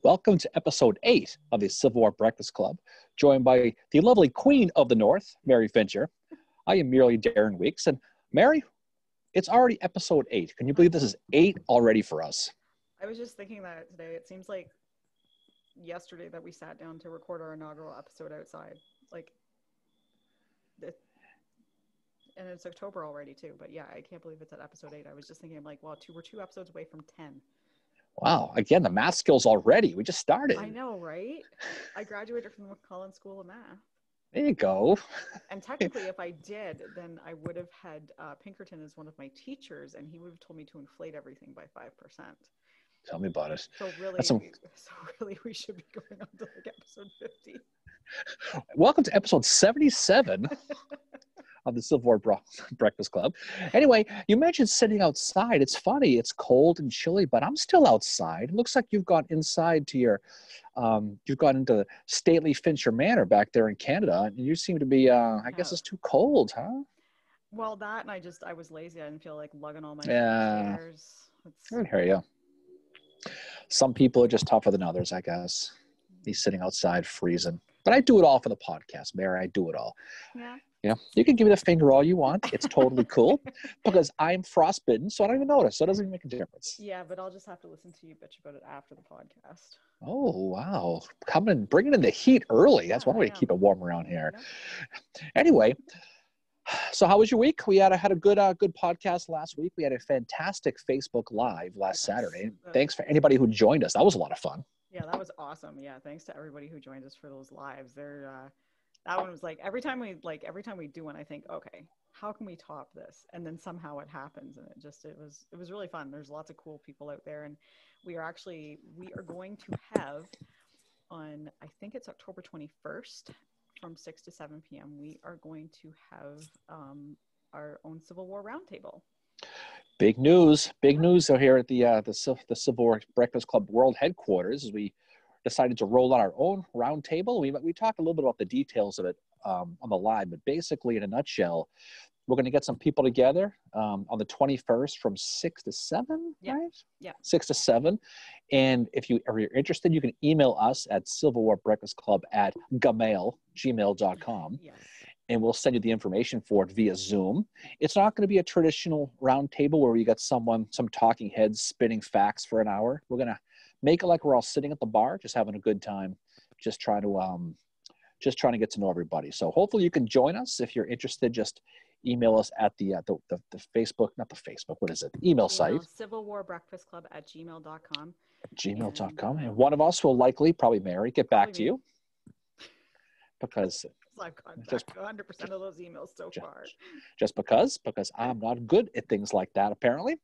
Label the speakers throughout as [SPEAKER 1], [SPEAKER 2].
[SPEAKER 1] Welcome to episode 8 of the Civil War Breakfast Club, joined by the lovely Queen of the North, Mary Fincher. I am merely Darren Weeks, and Mary, it's already episode 8. Can you believe this is 8 already for us?
[SPEAKER 2] I was just thinking that today. It seems like yesterday that we sat down to record our inaugural episode outside. And it's October already too. But yeah, I can't believe it's at episode 8. I was just thinking, wow, we're 2 episodes away from 10.
[SPEAKER 1] Wow, again, the math skills already. We just started.
[SPEAKER 2] I know, right? I graduated from the McCollin School of Math.
[SPEAKER 1] There you go.
[SPEAKER 2] And technically, if I did, then I would have had Pinkerton as one of my teachers, and he would have told me to inflate everything by 5%.
[SPEAKER 1] Tell me about it.
[SPEAKER 2] So really, we should be going on to episode 50.
[SPEAKER 1] Welcome to episode 77 of the Civil War Breakfast Club. Anyway, you mentioned sitting outside. It's funny. It's cold and chilly, but I'm still outside. It looks like you've gone inside to your, you've gone into the stately Fincher Manor back there in Canada, and you seem to be, I guess it's too cold, huh?
[SPEAKER 2] Well, that, and I was lazy. I didn't feel like lugging all my stairs.
[SPEAKER 1] I hear you. Some people are just tougher than others, I guess. He's sitting outside freezing. But I do it all for the podcast, Mary. I do it all.
[SPEAKER 2] Yeah.
[SPEAKER 1] You know, you can give me the finger all you want. It's totally cool because I'm frostbitten, so I don't even notice. So it doesn't even make a difference.
[SPEAKER 2] Yeah, but I'll just have to listen to you bitch about it after the podcast.
[SPEAKER 1] Oh, wow. Bringing in the heat early. That's one way to keep it warm around here. Yeah. Anyway, so how was your week? We had a good podcast last week. We had a fantastic Facebook Live last Saturday. Thanks for anybody who joined us. That was a lot of fun.
[SPEAKER 2] Yeah, that was awesome. Yeah, thanks to everybody who joined us for those lives. That one was like every time we do one, I think, okay, how can we top this? And then somehow it happens, and it was really fun. There's lots of cool people out there, and we are going to have on, I think it's October 21st from 6 to 7 p.m. We are going to have our own Civil War roundtable.
[SPEAKER 1] Big news here at the Civil War Breakfast Club World Headquarters. We decided to roll out our own roundtable. We talked a little bit about the details of it on the live, but basically, in a nutshell, we're going to get some people together on the 21st from 6 to 7,
[SPEAKER 2] yeah.
[SPEAKER 1] Right?
[SPEAKER 2] Yeah.
[SPEAKER 1] 6 to 7. And if you're interested, you can email us at civilwarbreakfastclub@gmail.com.
[SPEAKER 2] Yes.
[SPEAKER 1] And we'll send you the information for it via Zoom. It's not going to be a traditional roundtable where you got some talking heads spinning facts for an hour. We're going to make it like we're all sitting at the bar, just having a good time, just trying to get to know everybody. So hopefully you can join us. If you're interested, just email us at the Facebook, not the Facebook, what is it? The email site.
[SPEAKER 2] civilwarbreakfastclub@gmail.com.
[SPEAKER 1] gmail.com. And one of us will likely, probably Mary, get back to you. Because
[SPEAKER 2] I've gotten back 100% of those emails so far.
[SPEAKER 1] Just because I'm not good at things like that, apparently.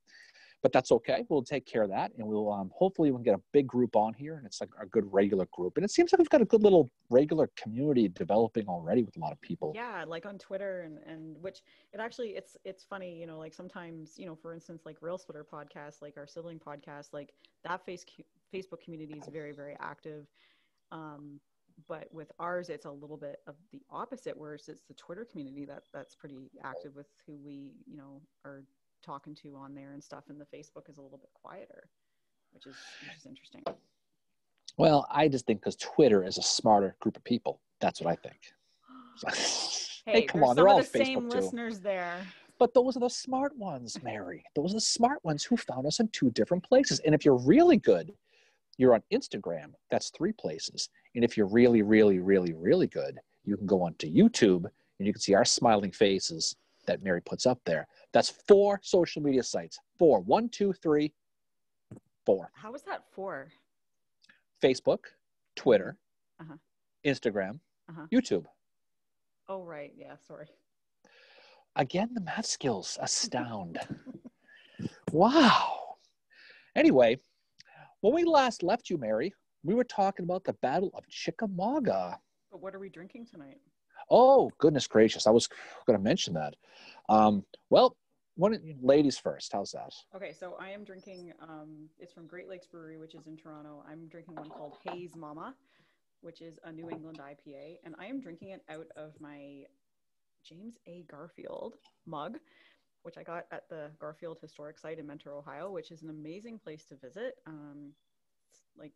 [SPEAKER 1] But that's okay. We'll take care of that, and we'll hopefully we can get a big group on here, and it's like a good regular group. And it seems like we've got a good little regular community developing already with a lot of people.
[SPEAKER 2] Yeah, like on Twitter and which it actually it's funny, you know, like sometimes, you know, for instance, like Rail Splitter podcast, like our sibling podcast, like that Facebook community is very, very active. But with ours, it's a little bit of the opposite, whereas it's the Twitter community that's pretty active with who we, you know, are talking to on there and stuff. And the Facebook is a little bit quieter, which is interesting.
[SPEAKER 1] Well, I just think because Twitter is a smarter group of people. That's what I think.
[SPEAKER 2] Hey, come on, they're all the same listeners there.
[SPEAKER 1] But those are the smart ones, Mary. Those are the smart ones who found us in 2 different places. And if you're really good, you're on Instagram. That's 3 places. And if you're really, really, really, really good, you can go onto YouTube and you can see our smiling faces that Mary puts up there. That's 4 social media sites. 4. 1, 2, 3, 4.
[SPEAKER 2] How is that 4?
[SPEAKER 1] Facebook, Twitter, Instagram, YouTube.
[SPEAKER 2] Oh, right. Yeah, sorry.
[SPEAKER 1] Again, the math skills astound. Wow. Anyway, when we last left you, Mary, we were talking about the Battle of Chickamauga.
[SPEAKER 2] But what are we drinking tonight?
[SPEAKER 1] Oh, goodness gracious. I was going to mention that. Well, ladies first. How's that?
[SPEAKER 2] Okay, so I am drinking, it's from Great Lakes Brewery, which is in Toronto. I'm drinking one called Haze Mama, which is a New England IPA. And I am drinking it out of my James A. Garfield mug, which I got at the Garfield Historic Site in Mentor, Ohio, which is an amazing place to visit. It's like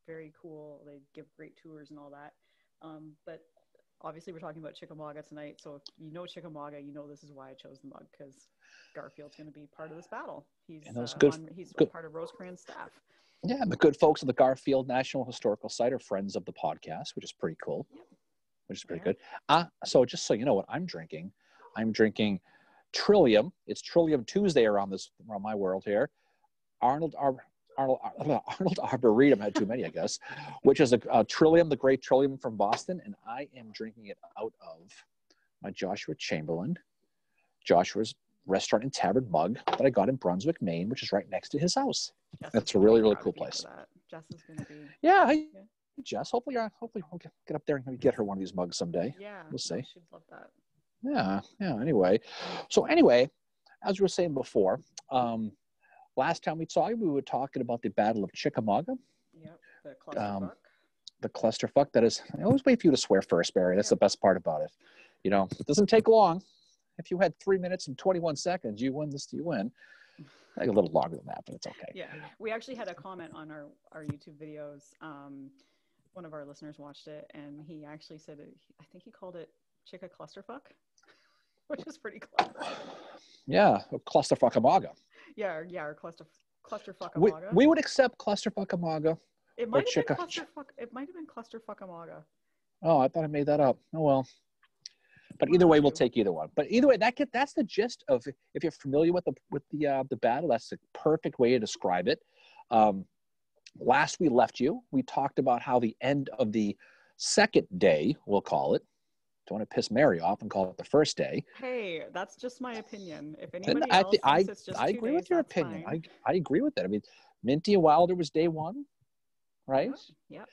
[SPEAKER 2] very cool. They give great tours and all that. But obviously we're talking about Chickamauga tonight. So if you know Chickamauga, you know this is why I chose the mug, because Garfield's going to be part of this battle. He's he's
[SPEAKER 1] good.
[SPEAKER 2] part of Rosecrans staff.
[SPEAKER 1] Yeah, the good folks of the Garfield National Historical Site are friends of the podcast, which is pretty cool. Yep. Which is pretty good. So just so you know what I'm drinking Trillium. It's Trillium Tuesday around my world here. Arnold Arboretum had too many, I guess, which is a Trillium, the great Trillium from Boston, and I am drinking it out of my Joshua Joshua's Restaurant and Tavern mug that I got in Brunswick, Maine, which is right next to his house. That's a really, really cool place.
[SPEAKER 2] Jess is going to be.
[SPEAKER 1] Yeah, Jess. Hopefully we'll get up there and maybe get her one of these mugs someday.
[SPEAKER 2] Yeah,
[SPEAKER 1] we'll see.
[SPEAKER 2] She'd love that.
[SPEAKER 1] Yeah. Anyway, as we were saying before, last time we saw you, we were talking about the Battle of Chickamauga.
[SPEAKER 2] Yep, the clusterfuck.
[SPEAKER 1] The clusterfuck. That is. I always wait for you to swear first, Barry. That's the best part about it. It doesn't take long. If you had 3 minutes and 21 seconds, you win. You win. Like a little longer than that, but it's okay.
[SPEAKER 2] Yeah, we actually had a comment on our YouTube videos. One of our listeners watched it, and he actually said I think he called it Chicka Clusterfuck, which is pretty clever.
[SPEAKER 1] Yeah, Clusterfuckamaga.
[SPEAKER 2] Yeah, or Clusterfuckamaga.
[SPEAKER 1] We would accept Clusterfuckamaga.
[SPEAKER 2] It might have been Clusterfuck. It might have been Clusterfuckamaga.
[SPEAKER 1] Oh, I thought I made that up. Oh well. But either way, we'll take either one. But either way, that's the gist of. If you're familiar with the battle, that's the perfect way to describe it. Last we left you, we talked about how the end of the second day, we'll call it. Don't want to piss Mary off and call it the first day.
[SPEAKER 2] Hey, that's just my opinion. If anybody else thinks it's just
[SPEAKER 1] I
[SPEAKER 2] 2
[SPEAKER 1] agree
[SPEAKER 2] days,
[SPEAKER 1] with your opinion. I agree with that. I mean, Minty and Wilder was day one, right?
[SPEAKER 2] Yep.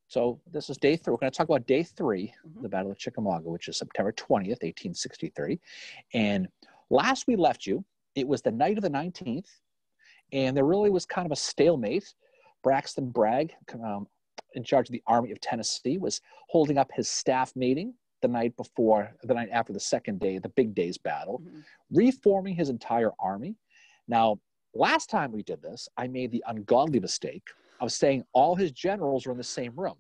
[SPEAKER 1] So this is day 3. We're going to talk about day 3, the Battle of Chickamauga, which is September 20th, 1863. And last we left you, it was the night of the 19th, and there really was kind of a stalemate. Braxton Bragg, in charge of the Army of Tennessee, was holding up his staff meeting the night after the second day, the big day's battle, reforming his entire army. Now, last time we did this, I made the ungodly mistake of saying all his generals were in the same room.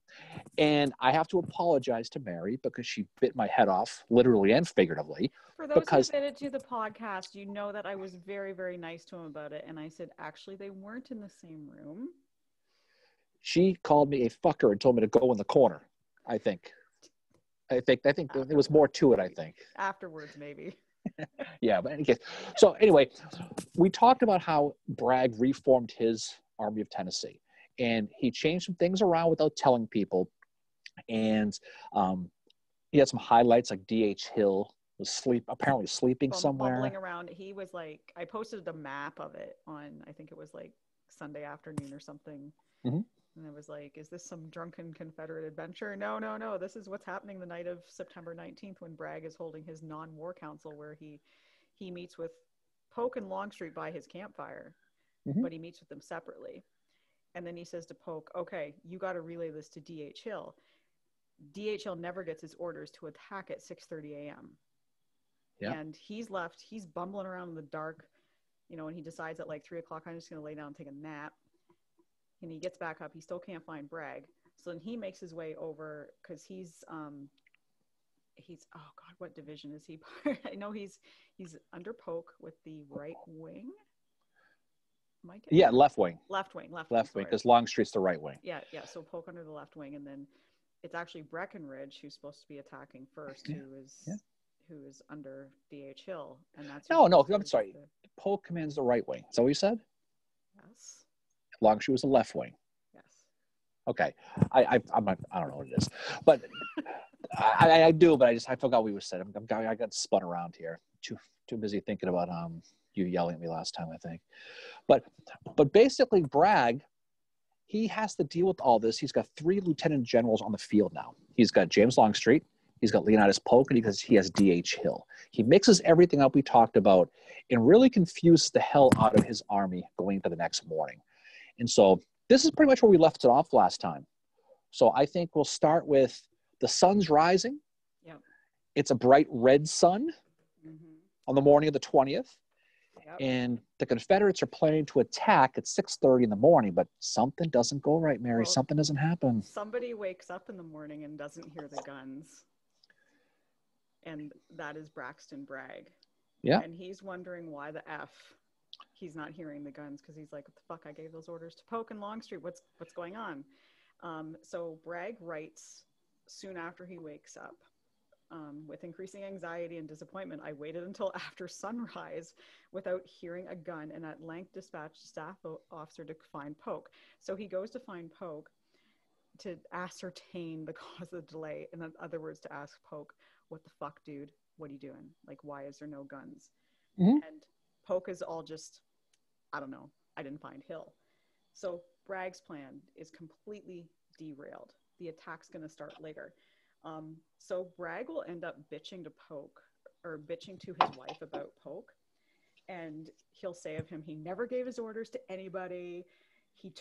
[SPEAKER 1] And I have to apologize to Mary because she bit my head off, literally and figuratively.
[SPEAKER 2] For those who made it to the podcast, you know that I was very, very nice to him about it. And I said, actually, they weren't in the same room.
[SPEAKER 1] She called me a fucker and told me to go in the corner, I think there was more to it, I think.
[SPEAKER 2] Afterwards, maybe.
[SPEAKER 1] Yeah, but in any case. So anyway, we talked about how Bragg reformed his Army of Tennessee. And he changed some things around without telling people. And he had some highlights like D.H. Hill was apparently sleeping somewhere.
[SPEAKER 2] Bumbling around. He was like, I posted the map of it on, I think it was like Sunday afternoon or something. And I was like, is this some drunken Confederate adventure? No. This is what's happening the night of September 19th when Bragg is holding his non-war council where he meets with Polk and Longstreet by his campfire, but he meets with them separately. And then he says to Polk, okay, you got to relay this to D.H. Hill. D.H. Hill never gets his orders to attack at 6:30 a.m. Yeah. And he's bumbling around in the dark, and he decides at like 3 o'clock, I'm just going to lay down and take a nap. And he gets back up. He still can't find Bragg. So then he makes his way over because he's oh God, what division is he? I know he's under Polk with the right wing.
[SPEAKER 1] Left wing.
[SPEAKER 2] Left wing,
[SPEAKER 1] because Longstreet's the right wing.
[SPEAKER 2] Yeah. So Polk under the left wing, and then it's actually Breckinridge who's supposed to be attacking first, who is under D.H. Hill, and that's
[SPEAKER 1] no. I'm sorry. Polk commands the right wing. Is that what you said?
[SPEAKER 2] Yes.
[SPEAKER 1] Longstreet was the left wing.
[SPEAKER 2] Yes.
[SPEAKER 1] Okay. I don't know what it is, but I do. But I forgot we were said. I got spun around here. Too busy thinking about you yelling at me last time, I think. But basically, Bragg, he has to deal with all this. He's got 3 lieutenant generals on the field now. He's got James Longstreet, he's got Leonidas Polk, and he has D.H. Hill. He mixes everything up we talked about and really confuses the hell out of his army going into the next morning. And so this is pretty much where we left it off last time. So I think we'll start with the sun's rising.
[SPEAKER 2] Yep.
[SPEAKER 1] It's a bright red sun on the morning of the 20th. And the Confederates are planning to attack at 6:30 in the morning, but something doesn't go right, Mary.
[SPEAKER 2] Well,
[SPEAKER 1] something doesn't happen.
[SPEAKER 2] Somebody wakes up in the morning and doesn't hear the guns. And that is Braxton Bragg.
[SPEAKER 1] Yeah.
[SPEAKER 2] And he's wondering why the F he's not hearing the guns, because he's like, what the fuck? I gave those orders to Polk and Longstreet. What's going on? So Bragg writes soon after he wakes up. With increasing anxiety and disappointment, I waited until after sunrise without hearing a gun, and at length dispatched a staff officer to find Polk. So he goes to find Polk to ascertain the cause of the delay. In other words, to ask Polk, what the fuck, dude? What are you doing? Like, why is there no guns?
[SPEAKER 1] Mm-hmm.
[SPEAKER 2] And Polk is all just, I don't know. I didn't find Hill. So Bragg's plan is completely derailed. The attack's going to start later. So Bragg will end up bitching to Polk, or bitching to his wife about Polk. And he'll say of him, he never gave his orders to anybody. He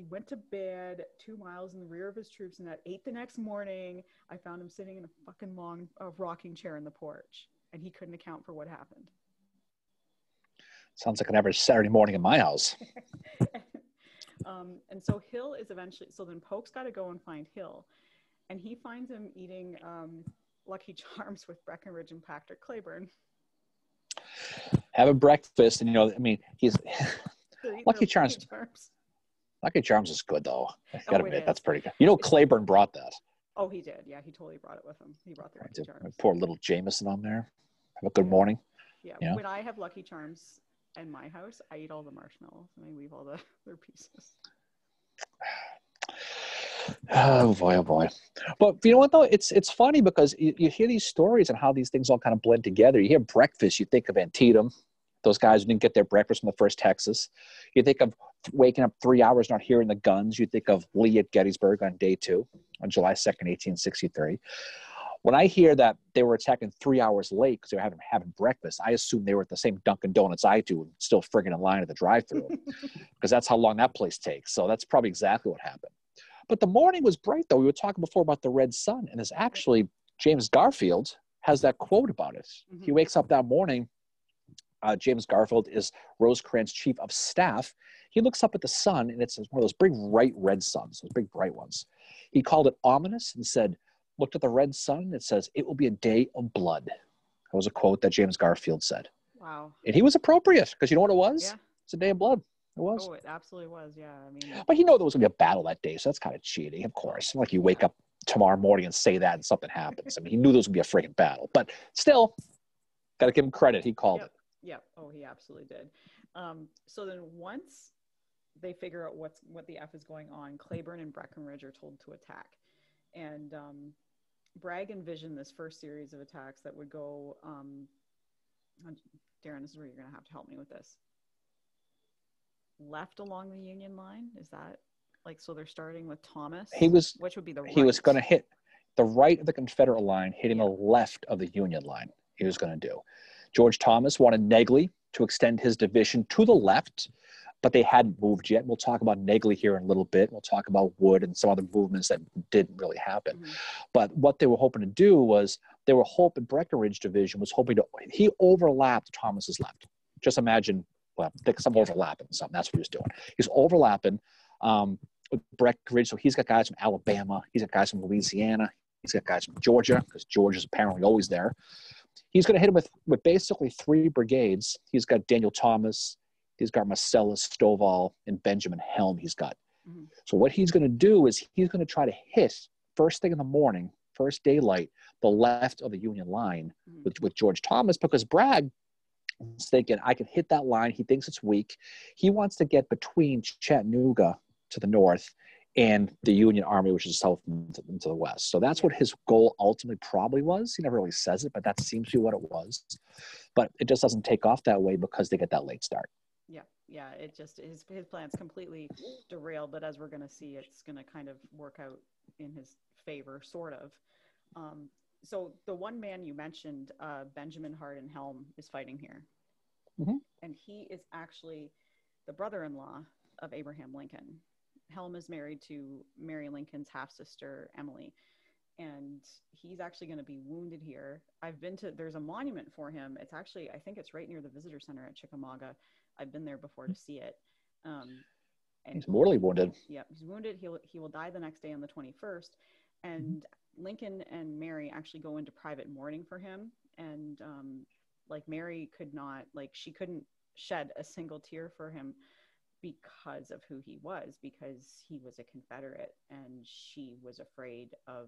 [SPEAKER 2] went to bed 2 miles in the rear of his troops, and at 8 the next morning, I found him sitting in a fucking long rocking chair in the porch, and he couldn't account for what happened.
[SPEAKER 1] Sounds like an average Saturday morning in my house.
[SPEAKER 2] And so Hill is eventually, so then Polk's got to go and find Hill. And he finds him eating Lucky Charms with Breckinridge and Patrick Claiborne.
[SPEAKER 1] Having breakfast, and he's Lucky Charms. Lucky Charms is good though. I gotta admit, that's pretty good. Claiborne brought that.
[SPEAKER 2] Oh, he did. Yeah, he totally brought it with him. He brought the Lucky Charms.
[SPEAKER 1] Pour a little Jameson on there. Have a good morning.
[SPEAKER 2] Yeah. When I have Lucky Charms in my house, I eat all the marshmallows and I leave all their pieces.
[SPEAKER 1] Oh boy. But you know what though? It's funny because you hear these stories and how these things all kind of blend together. You hear breakfast, you think of Antietam, those guys who didn't get their breakfast from the first Texas. You think of waking up 3 hours not hearing the guns. You think of Lee at Gettysburg on day 2, on July 2nd, 1863. When I hear that they were attacking 3 hours late because they were having breakfast, I assume they were at the same Dunkin' Donuts I do and still friggin' in line at the drive-thru because that's how long that place takes. So that's probably exactly what happened. But the morning was bright, though. We were talking before about the red sun, and there's actually James Garfield has that quote about it. Mm-hmm. He wakes up that morning. James Garfield is Rosecrans' chief of staff. He looks up at the sun, and it's one of those big, bright red suns, those big, bright ones. He called it ominous and said, looked at the red sun, it says, it will be a day of blood. That was a quote that James Garfield said.
[SPEAKER 2] Wow.
[SPEAKER 1] And he was appropriate, because you know what it was?
[SPEAKER 2] Yeah.
[SPEAKER 1] It's a day of blood. It was.
[SPEAKER 2] Oh, it absolutely was, yeah.
[SPEAKER 1] But he knew there was going to be a battle that day, so that's kind of cheating, of course. Like you wake up tomorrow morning and say that and something happens. He knew there was going to be a freaking battle. But still, got to give him credit. He called it.
[SPEAKER 2] Yep. Oh, he absolutely did. So then once they figure out what the F is going on, Claiborne and Breckinridge are told to attack. And Bragg envisioned this first series of attacks that would go, Darren, this is where you're going to have to help me with this. Left along the Union line? Is that so they're starting with Thomas? Which would be the right? He
[SPEAKER 1] was going to hit the right of the Confederate line, hitting the left of the Union line. He was going to do. George Thomas wanted Negley to extend his division to the left, but they hadn't moved yet. We'll talk about Negley here in a little bit. We'll talk about Wood and some other movements that didn't really happen. Mm-hmm. But what they were hoping to do was Breckinridge division was hoping to, he overlapped Thomas's left. Just imagine, some overlapping something. That's what he was doing. He's overlapping Breckinridge. So he's got guys from Alabama. He's got guys from Louisiana. He's got guys from Georgia, because Georgia's apparently always there. He's going to hit him with basically 3 brigades. He's got Daniel Thomas. He's got Marcellus, Stovall, and Benjamin Helm he's got. Mm-hmm. So what he's going to do is he's going to try to hit first thing in the morning, first daylight, the left of the Union line with George Thomas, because Bragg is thinking, I can hit that line. He thinks it's weak. He wants to get between Chattanooga to the north and the Union Army, which is south into the west. So that's what his goal ultimately probably was. He never really says it, but that seems to be what it was. But it just doesn't take off that way because they get that late start.
[SPEAKER 2] Yeah. It just, his plan's completely derailed, but as we're going to see, it's going to kind of work out in his favor, sort of. So the one man you mentioned, Benjamin Hardin Helm, is fighting here. Mm-hmm. And he is actually the brother-in-law of Abraham Lincoln. Helm is married to Mary Lincoln's half-sister, Emily. and he's actually going to be wounded here. There's a monument for him. It's actually, I think it's right near the visitor center at Chickamauga. I've been there before to see it. And
[SPEAKER 1] he's mortally wounded.
[SPEAKER 2] Yeah, he's wounded. He will die the next day on the 21st. And Lincoln and Mary actually go into private mourning for him. And like Mary she couldn't shed a single tear for him because of who he was, because he was a Confederate, and she was afraid of,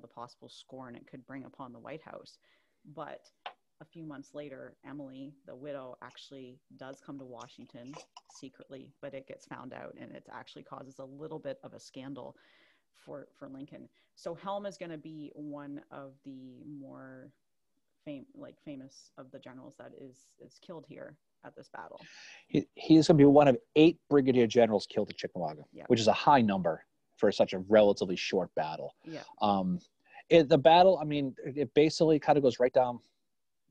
[SPEAKER 2] the possible scorn it could bring upon the White House. But a few months later, Emily, the widow, actually does come to Washington secretly, but it gets found out, and it actually causes a little bit of a scandal for Lincoln. So Helm is going to be one of the more famous of the generals that is killed here at this battle.
[SPEAKER 1] He's going to be one of 8 brigadier generals killed at Chickamauga, which is a high number for such a relatively short battle. The battle, I mean, it basically kind of goes right down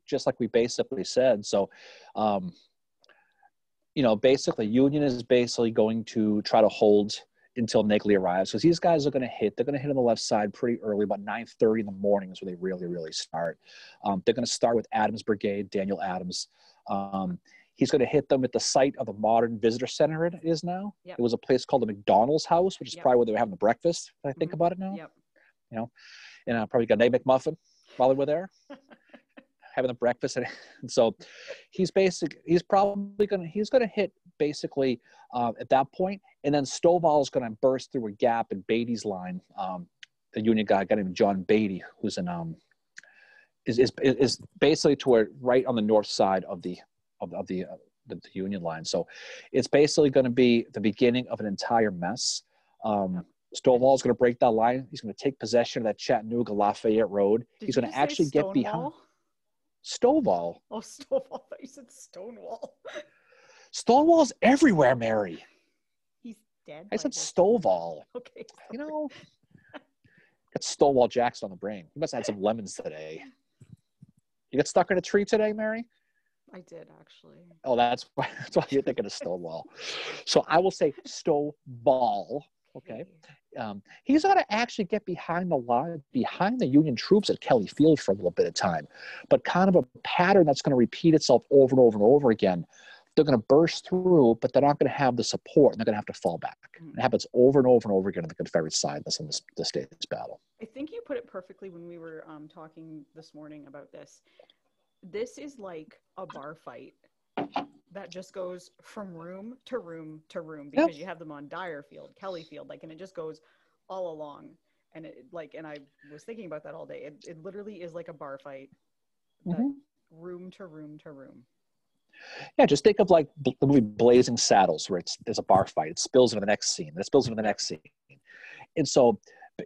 [SPEAKER 1] just like we basically said. So, basically Union is basically going to try to hold until Negley arrives, because these guys are going to hit. They're going to hit on the left side pretty early, about 9:30 in the morning is where they really, really start. They're going to start with Adams' brigade, Daniel Adams. He's going to hit them at the site of the modern visitor center it is now. It was a place called the McDonald's House, which is probably where they were having the breakfast, if I think about it now. And probably got an Egg McMuffin while they were there, having the breakfast. And so he's going to hit basically at that point. And then Stovall is going to burst through a gap in Beatty's line. The Union guy named John Beatty, who's is basically toward right on the north side of the Union line. So it's basically going to be the beginning of an entire mess. Stovall is going to break that line. He's going to take possession of that Chattanooga Lafayette Road. He's going to actually get behind Stovall.
[SPEAKER 2] Oh, Stovall. I thought you said Stonewall.
[SPEAKER 1] Stonewall's everywhere, Mary.
[SPEAKER 2] He's dead.
[SPEAKER 1] I said Stovall.
[SPEAKER 2] Okay.
[SPEAKER 1] Got Stonewall Jackson on the brain. You must have had some lemons today. You got stuck in a tree today, Mary?
[SPEAKER 2] I did, actually.
[SPEAKER 1] Oh, that's why you're thinking of Stonewall. So I will say Stovall. Okay. He's going to actually get behind the line, behind the Union troops at Kelly Field for a little bit of time, but kind of a pattern that's going to repeat itself over and over and over again. They're going to burst through, but they're not going to have the support, and they're going to have to fall back. It happens over and over and over again on the Confederate side in this day's battle.
[SPEAKER 2] I think you put it perfectly when we were talking this morning about this. This is like a bar fight that just goes from room to room to room, because you have them on Dyer Field, Kelly Field, and it just goes all along. And and I was thinking about that all day. It literally is like a bar fight, room to room to room.
[SPEAKER 1] Yeah, just think of like the movie Blazing Saddles, where there's a bar fight. It spills into the next scene. It spills into the next scene. And so,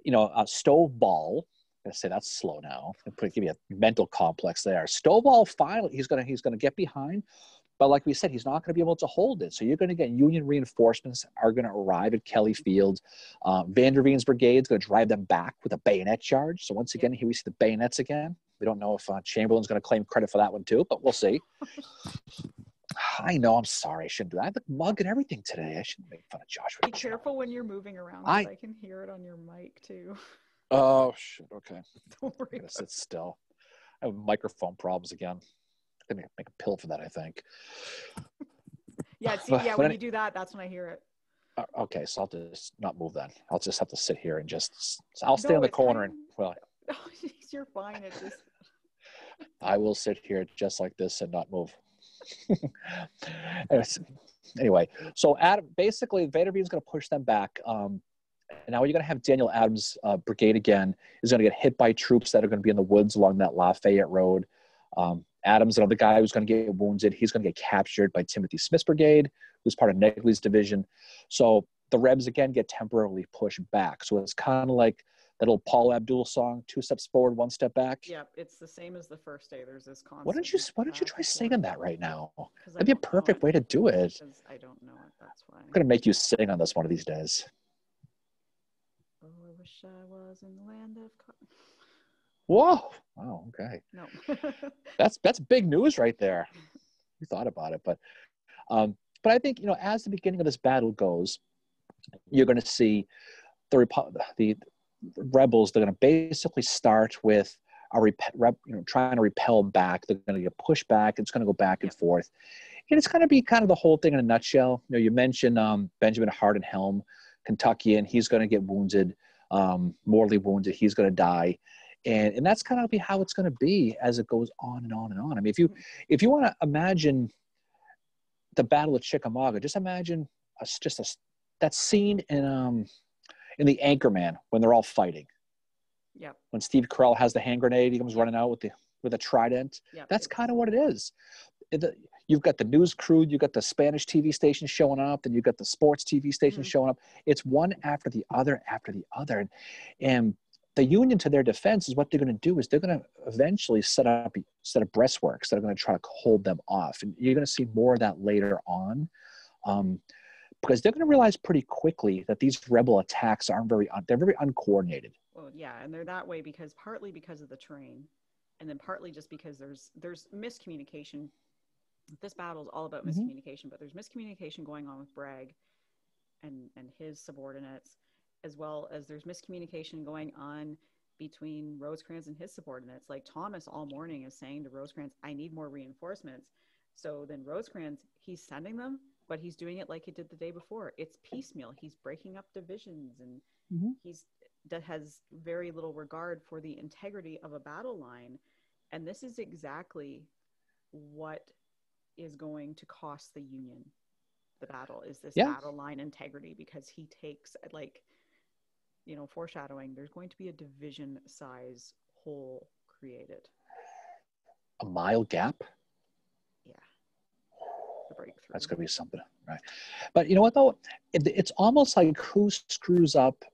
[SPEAKER 1] Stovall, I'm going to say that's slow now. Give you a mental complex there. Stovall finally, he's going to get behind. But like we said, he's not going to be able to hold it. So you're going to get Union reinforcements are going to arrive at Kelly Field. Vanderveen's brigade is going to drive them back with a bayonet charge. So once again, here we see the bayonets again. We don't know if Chamberlain's going to claim credit for that one too, but we'll see. I know, I'm sorry. I shouldn't do that. I have the mug and everything today. I shouldn't make fun of Josh.
[SPEAKER 2] Be careful when you're moving around, because I can hear it on your mic too.
[SPEAKER 1] Oh, shit. Okay.
[SPEAKER 2] Don't worry.
[SPEAKER 1] I'm going to sit still. I have microphone problems again. I'm going to make a pill for that, I think.
[SPEAKER 2] When you do that, that's when I hear it.
[SPEAKER 1] Okay, so I'll just not move then. I'll just have to sit here and I'll stay in the corner and,
[SPEAKER 2] you're fine. It's just...
[SPEAKER 1] I will sit here just like this and not move. Anyway, so basically, Vanderveen's going to push them back. And now you're going to have Daniel Adams' brigade again is going to get hit by troops that are going to be in the woods along that Lafayette Road. Adams, another guy who's going to get wounded, he's going to get captured by Timothy Smith's brigade, who's part of Negley's division. So the Rebs again get temporarily pushed back. So it's kind of like that old Paul Abdul song, 2 steps forward, 1 step back.
[SPEAKER 2] Yeah, it's the same as the first day. There's this constant.
[SPEAKER 1] Why don't you try singing that right now? That'd be a perfect way to do it.
[SPEAKER 2] I don't know it. That's why.
[SPEAKER 1] I'm going to make you sing on this one of these days.
[SPEAKER 2] Oh, I wish I was in the land of...
[SPEAKER 1] Whoa! Wow. Okay.
[SPEAKER 2] No.
[SPEAKER 1] that's big news right there. You thought about it, but I think as the beginning of this battle goes, you're going to see the rebels, they're going to basically start with trying to repel back. They're going to get pushed back. It's going to go back and forth. And it's going to be kind of the whole thing in a nutshell. You mentioned Benjamin Hardenhelm, Kentuckian. He's going to get wounded, mortally wounded. He's going to die. And that's kind of how it's going to be as it goes on and on and on. I mean, if you want to imagine the Battle of Chickamauga, just imagine that scene in the Anchorman when they're all fighting.
[SPEAKER 2] Yeah.
[SPEAKER 1] When Steve Carell has the hand grenade, he comes running out with a trident. Yep. That's kind of what it is. You've got the news crew, you've got the Spanish TV station showing up, and you've got the sports TV station showing up. It's one after the other after the other. And the Union, to their defense, is what they're going to do is they're going to eventually set up breastworks that are going to try to hold them off. And you're going to see more of that later on. Because they're going to realize pretty quickly that these rebel attacks they're very uncoordinated.
[SPEAKER 2] Well, yeah, and they're that way partly because of the terrain, and then partly just because there's miscommunication. This battle is all about miscommunication, but there's miscommunication going on with Bragg and his subordinates, as well as there's miscommunication going on between Rosecrans and his subordinates. Like Thomas all morning is saying to Rosecrans, I need more reinforcements. So then Rosecrans, he's sending them, but he's doing it like he did the day before. It's piecemeal. He's breaking up divisions, and that has very little regard for the integrity of a battle line. And this is exactly what is going to cost the Union the battle, is this battle line integrity, because he takes, foreshadowing, there's going to be a division size hole created.
[SPEAKER 1] A mile gap?
[SPEAKER 2] Yeah. The breakthrough.
[SPEAKER 1] That's going to be something, right? But you know what, though? It's almost like who screws up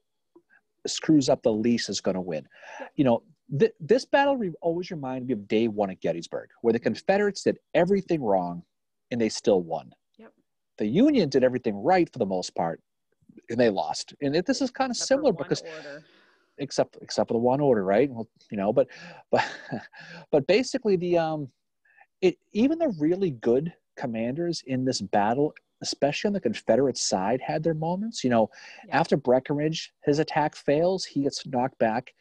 [SPEAKER 1] the least is going to win. This battle always reminded me of day one at Gettysburg, where the Confederates did everything wrong and they still won.
[SPEAKER 2] Yep.
[SPEAKER 1] The Union did everything right for the most part, and they lost. And this is kind of similar because, except for the one order, right? Well, but basically even the really good commanders in this battle, especially on the Confederate side, had their moments. After Breckinridge, his attack fails, he gets knocked back.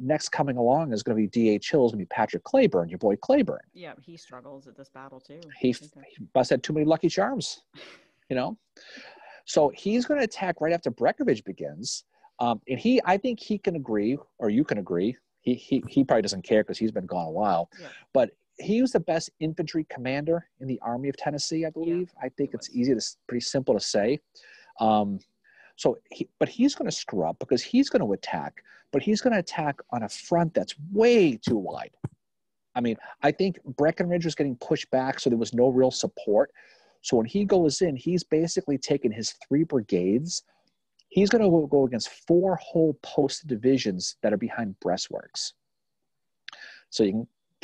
[SPEAKER 1] Next coming along is going to be D.H. Hill, is going to be Patrick Cleburne, your boy Cleburne.
[SPEAKER 2] Yeah, he struggles at this battle too.
[SPEAKER 1] He must have too many Lucky Charms, So he's going to attack right after Breckinridge begins. And I think he can agree, or you can agree. He probably doesn't care because he's been gone a while. Yeah. But he was the best infantry commander in the Army of Tennessee, I believe. Yeah, I think it's pretty simple to say. But he's going to screw up because he's going to attack, but he's going to attack on a front that's way too wide. I mean, I think Breckinridge was getting pushed back, so there was no real support. So when he goes in, he's basically taken his 3 brigades. He's going to go against 4 whole posted divisions that are behind breastworks. So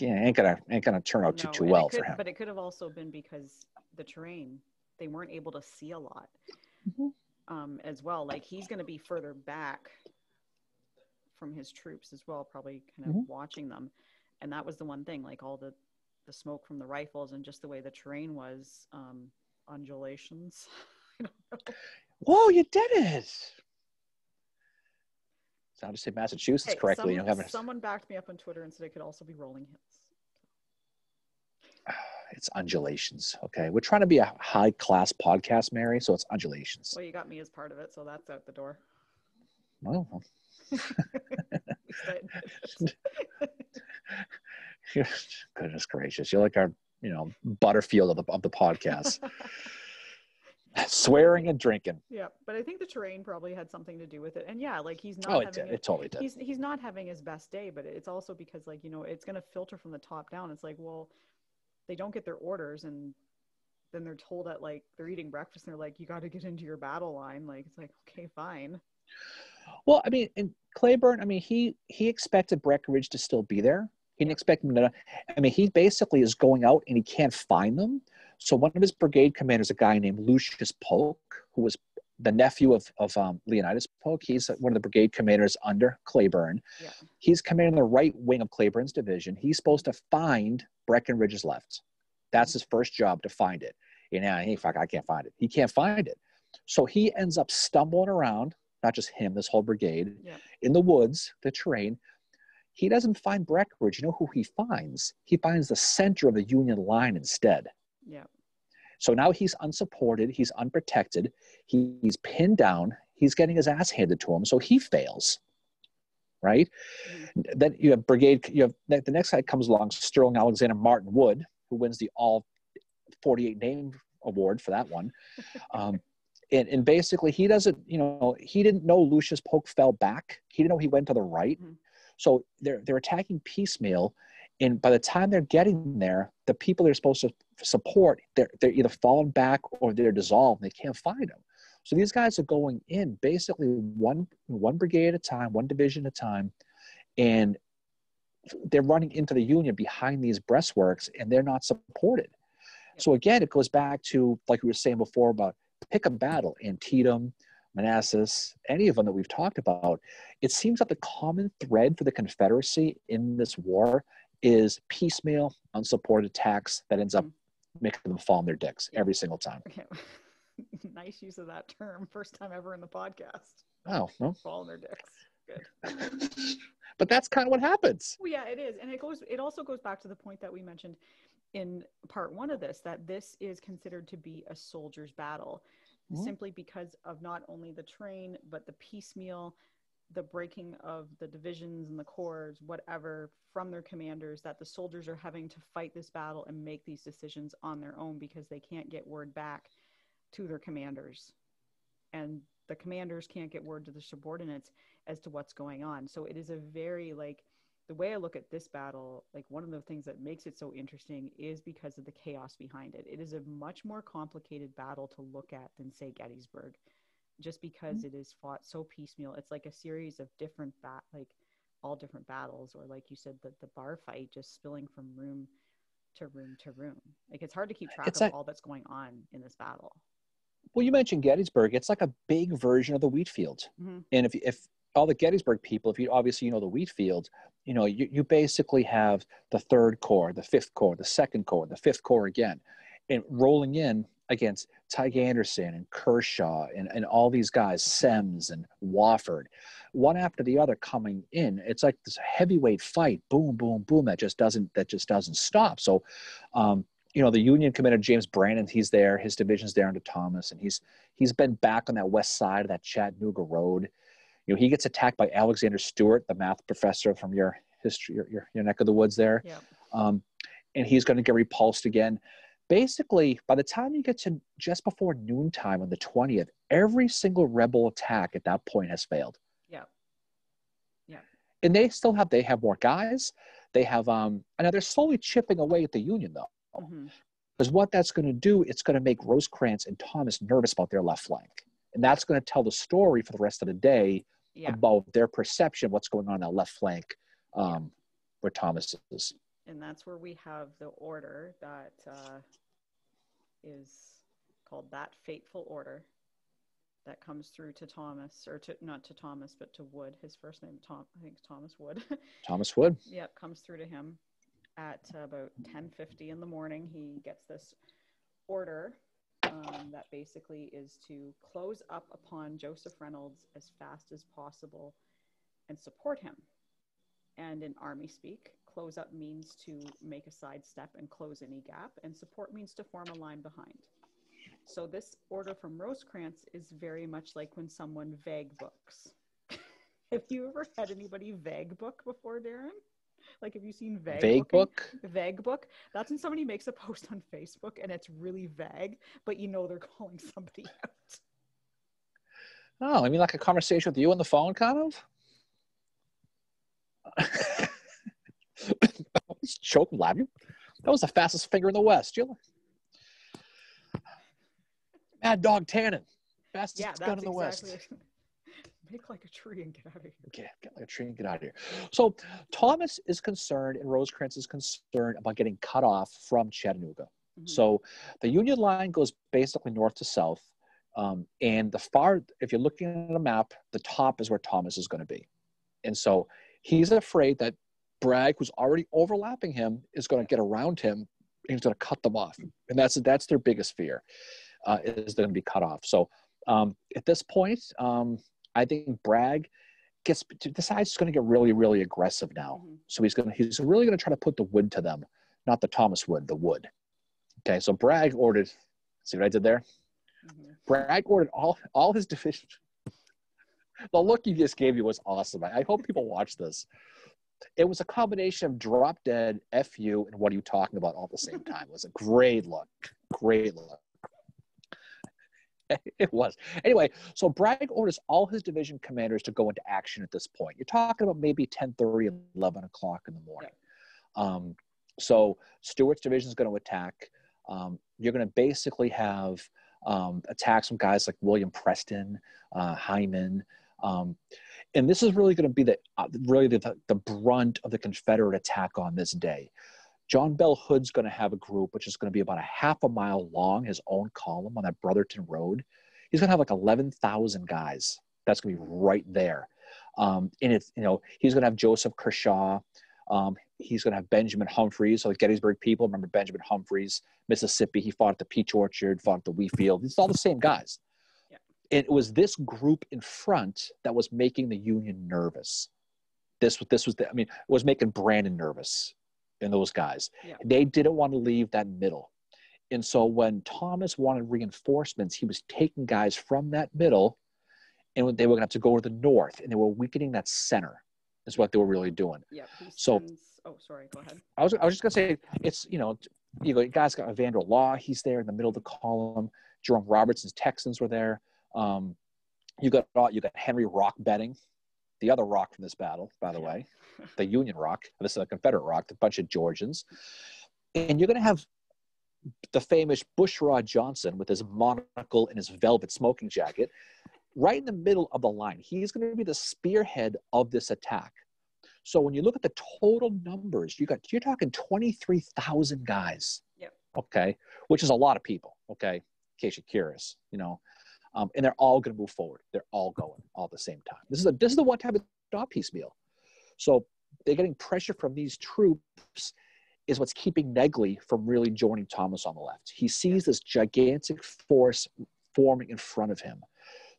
[SPEAKER 1] ain't gonna turn out too well for him.
[SPEAKER 2] But it could have also been because the terrain, they weren't able to see a lot. As well. Like he's going to be further back from his troops as well, probably kind of watching them. And that was the one thing, like all the smoke from the rifles and just the way the terrain was, undulations.
[SPEAKER 1] Whoa, you did it. So I'll just say Massachusetts correctly.
[SPEAKER 2] Someone backed me up on Twitter and said it could also be rolling hills.
[SPEAKER 1] It's undulations, okay? We're trying to be a high-class podcast, Mary, so it's undulations.
[SPEAKER 2] Well, you got me as part of it, so that's out the door.
[SPEAKER 1] Well. Goodness gracious. You're like our, Butterfield of the podcast. Swearing and drinking.
[SPEAKER 2] Yeah, but I think the terrain probably had something to do with it. And yeah, like he's not
[SPEAKER 1] it totally did.
[SPEAKER 2] He's not having his best day, but it's also because it's going to filter from the top down. It's like, well, they don't get their orders, and then they're told that they're eating breakfast and they're like, you got to get into your battle line. Like, it's like, okay, fine.
[SPEAKER 1] Well, I mean, in Cleburne, I mean, he expected Breckinridge to still be there. He didn't expect him to, he basically is going out and he can't find them. So one of his brigade commanders, a guy named Lucius Polk, who was the nephew of Leonidas Polk. He's one of the brigade commanders under Cleburne. Yeah. He's commanding the right wing of Cleburne's division. He's supposed to find Breckinridge's left. That's his first job, to find it. I can't find it. He can't find it. So he ends up stumbling around, not just him, this whole brigade,
[SPEAKER 2] Yeah.
[SPEAKER 1] in the woods, the terrain. He doesn't find Breckenridge. You know who he finds? He finds the center of the Union line instead.
[SPEAKER 2] Yeah.
[SPEAKER 1] So now he's unsupported, he's unprotected, he's pinned down, he's getting his ass handed to him, so he fails, right?
[SPEAKER 2] Mm-hmm.
[SPEAKER 1] Then you have brigade, you have the next guy comes along, Sterling Alexander Martin Wood, who wins the all 48 name award for that one. And basically he doesn't, he didn't know Lucius Polk fell back. He didn't know he went to the right.
[SPEAKER 2] Mm-hmm.
[SPEAKER 1] So they're attacking piecemeal. And by the time they're getting there, the people they're supposed to support, they're either falling back or they're dissolved. And they can't find them. So these guys are going in basically one brigade at a time, one division at a time, and they're running into the Union behind these breastworks, and they're not supported. So again, it goes back to, like we were saying before, about pick a battle, Antietam, Manassas, any of them that we've talked about. It seems that the common thread for the Confederacy in this war is piecemeal, unsupported attacks that ends up making them fall on their dicks every single time.
[SPEAKER 2] Okay. Nice use of that term. First time ever in the podcast.
[SPEAKER 1] Oh, well.
[SPEAKER 2] Fall on their dicks. Good.
[SPEAKER 1] But that's kind of what happens.
[SPEAKER 2] Well, yeah, it is. And it also goes back to the point that we mentioned in part one of this, that this is considered to be a soldier's battle, simply because of not only the terrain, but the piecemeal, the breaking of the divisions and the corps, whatever, from their commanders, that the soldiers are having to fight this battle and make these decisions on their own because they can't get word back to their commanders. And the commanders can't get word to the subordinates as to what's going on. So it is a very, the way I look at this battle, one of the things that makes it so interesting is because of the chaos behind it. It is a much more complicated battle to look at than, say, Gettysburg, just because it is fought so piecemeal. It's like a series of different, all different battles, or like you said, the bar fight just spilling from room to room to room. It's hard to keep track of all that's going on in this battle.
[SPEAKER 1] Well, you mentioned Gettysburg. It's like a big version of the wheat field.
[SPEAKER 2] Mm-hmm.
[SPEAKER 1] And if all the Gettysburg people, if you obviously the wheat field, you basically have the 3rd Corps, the 5th Corps, the 2nd Corps, the 5th Corps again, and rolling in against Tig Anderson and Kershaw and all these guys, Semmes and Wofford, one after the other coming in. It's like this heavyweight fight, boom, boom, boom, that just doesn't stop. So, the Union commander, James Brandon, he's there, his division's there under Thomas, and he's been back on that west side of that Chattanooga road. He gets attacked by Alexander Stewart, the math professor from your history, your neck of the woods there.
[SPEAKER 2] Yeah.
[SPEAKER 1] And he's going to get repulsed again. Basically, by the time you get to just before noontime on the 20th, every single rebel attack at that point has failed.
[SPEAKER 2] Yeah. Yeah.
[SPEAKER 1] And they have more guys. They have, I know they're slowly chipping away at the Union, though. Because what that's going to do, it's going to make Rosecrans and Thomas nervous about their left flank. And that's going to tell the story for the rest of the day about their perception of what's going on that left flank where Thomas is.
[SPEAKER 2] And that's where we have the order that is called that fateful order that comes through to Thomas, or not to Thomas, but to Wood. His first name, I think it's Thomas Wood.
[SPEAKER 1] Thomas Wood.
[SPEAKER 2] Yep, comes through to him at about 10:50 in the morning. He gets this order that basically is to close up upon Joseph Reynolds as fast as possible and support him. And in Army speak, close up means to make a sidestep and close any gap, and support means to form a line behind. So this order from Rosecrans is very much like when someone vague books. Have you ever had anybody vague book before, Darren? Have you seen vague book? Vague book. That's when somebody makes a post on Facebook and it's really vague, but they're calling somebody out.
[SPEAKER 1] Oh, I mean, like a conversation with you on the phone, kind of? Choke and lab you. That was the fastest finger in the West. Mad Dog Tannen. Fastest gun in the West.
[SPEAKER 2] Make like a tree and get out of here.
[SPEAKER 1] Okay, get like a tree and get out of here. So Thomas is concerned, and Rosecrans is concerned about getting cut off from Chattanooga. So the Union line goes basically north to south. And if you're looking at a map, the top is where Thomas is going to be. And so he's afraid that Bragg, who's already overlapping him, is going to get around him and he's going to cut them off. And that's their biggest fear, is they're going to be cut off. So at this point, I think Bragg decides he's going to get really, really aggressive now.
[SPEAKER 2] Mm-hmm.
[SPEAKER 1] So he's really going to try to put the wood to them, not the Thomas wood, the wood. Okay, so Bragg ordered. See what I did there?
[SPEAKER 2] Mm-hmm.
[SPEAKER 1] Bragg ordered all his division. The look you just gave me was awesome. I hope people watch this. It was a combination of drop dead, FU, and what are you talking about all at the same time. It was a great look. Great look. It was. Anyway, so Bragg orders all his division commanders to go into action at this point. You're talking about maybe 10:30, 11 o'clock in the morning. Yeah. So Stewart's division is going to attack. You're going to basically have attacks from guys like William Preston, Hyman. And this is really going to be the brunt of the Confederate attack on this day. John Bell Hood's going to have a group which is going to be about a half a mile long, his own column on that Brotherton Road. He's going to have like 11,000 guys. That's going to be right there. And it's, he's going to have Joseph Kershaw. He's going to have Benjamin Humphreys. So the Gettysburg people remember Benjamin Humphreys, Mississippi. He fought at the Peach Orchard, fought at the Wheat Field. It's all the same guys. Yeah. It was this group in front that was making the Union nervous. It was making Brandon nervous. And those guys, yeah. They didn't want to leave that middle. And so when Thomas wanted reinforcements, he was taking guys from that middle and they were going to have to go to the north, and they were weakening that center is what they were really doing.
[SPEAKER 2] Yeah.
[SPEAKER 1] So,
[SPEAKER 2] sorry, go ahead.
[SPEAKER 1] I was just going to say, it's, you guys got Evander Law. He's there in the middle of the column. Jerome Robertson's Texans were there. You got Henry Rock Betting, the other rock from this battle, by the way. The Union Rock, this is a Confederate Rock, a bunch of Georgians. And you're going to have the famous Bushrod Johnson with his monocle and his velvet smoking jacket right in the middle of the line. He's going to be the spearhead of this attack. So when you look at the total numbers, you're talking 23,000 guys.
[SPEAKER 2] Yep. Okay.
[SPEAKER 1] Which is a lot of people, okay, in case you're curious, and they're all going to move forward. They're all going all at the same time. This is the one time it's not piecemeal. So they're getting pressure from these troops is what's keeping Negley from really joining Thomas on the left. He sees this gigantic force forming in front of him.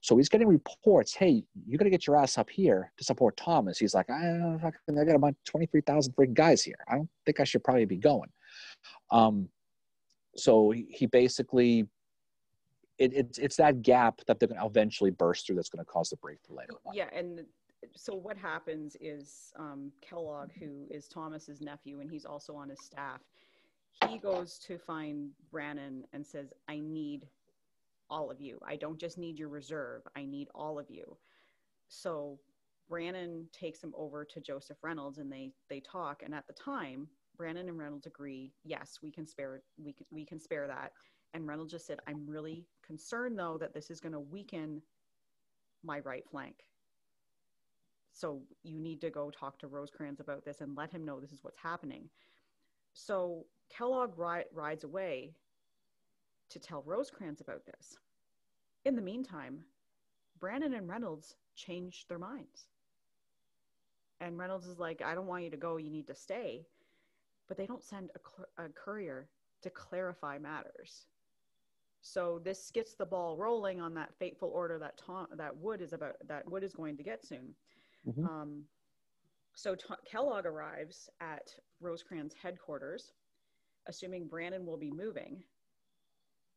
[SPEAKER 1] So he's getting reports, hey, you got to get your ass up here to support Thomas. He's like, I got about 23,000 freaking guys here. I don't think I should probably be going. So he basically, it's that gap that they're going to eventually burst through that's going to cause the breakthrough later on.
[SPEAKER 2] Yeah, and so what happens is Kellogg, who is Thomas's nephew, and he's also on his staff, he goes to find Brannon and says, I need all of you. I don't just need your reserve. I need all of you. So Brannon takes him over to Joseph Reynolds, and they talk. And at the time, Brannon and Reynolds agree, yes, we can spare that. And Reynolds just said, I'm really concerned, though, that this is going to weaken my right flank. So you need to go talk to Rosecrans about this and let him know this is what's happening. So Kellogg rides away to tell Rosecrans about this. In the meantime, Brannon and Reynolds changed their minds. And Reynolds is like, I don't want you to go, you need to stay. But they don't send a courier to clarify matters. So this gets the ball rolling on that fateful order that Wood is going to get soon. Mm-hmm. So Kellogg arrives at Rosecrans' headquarters, assuming Brannon will be moving.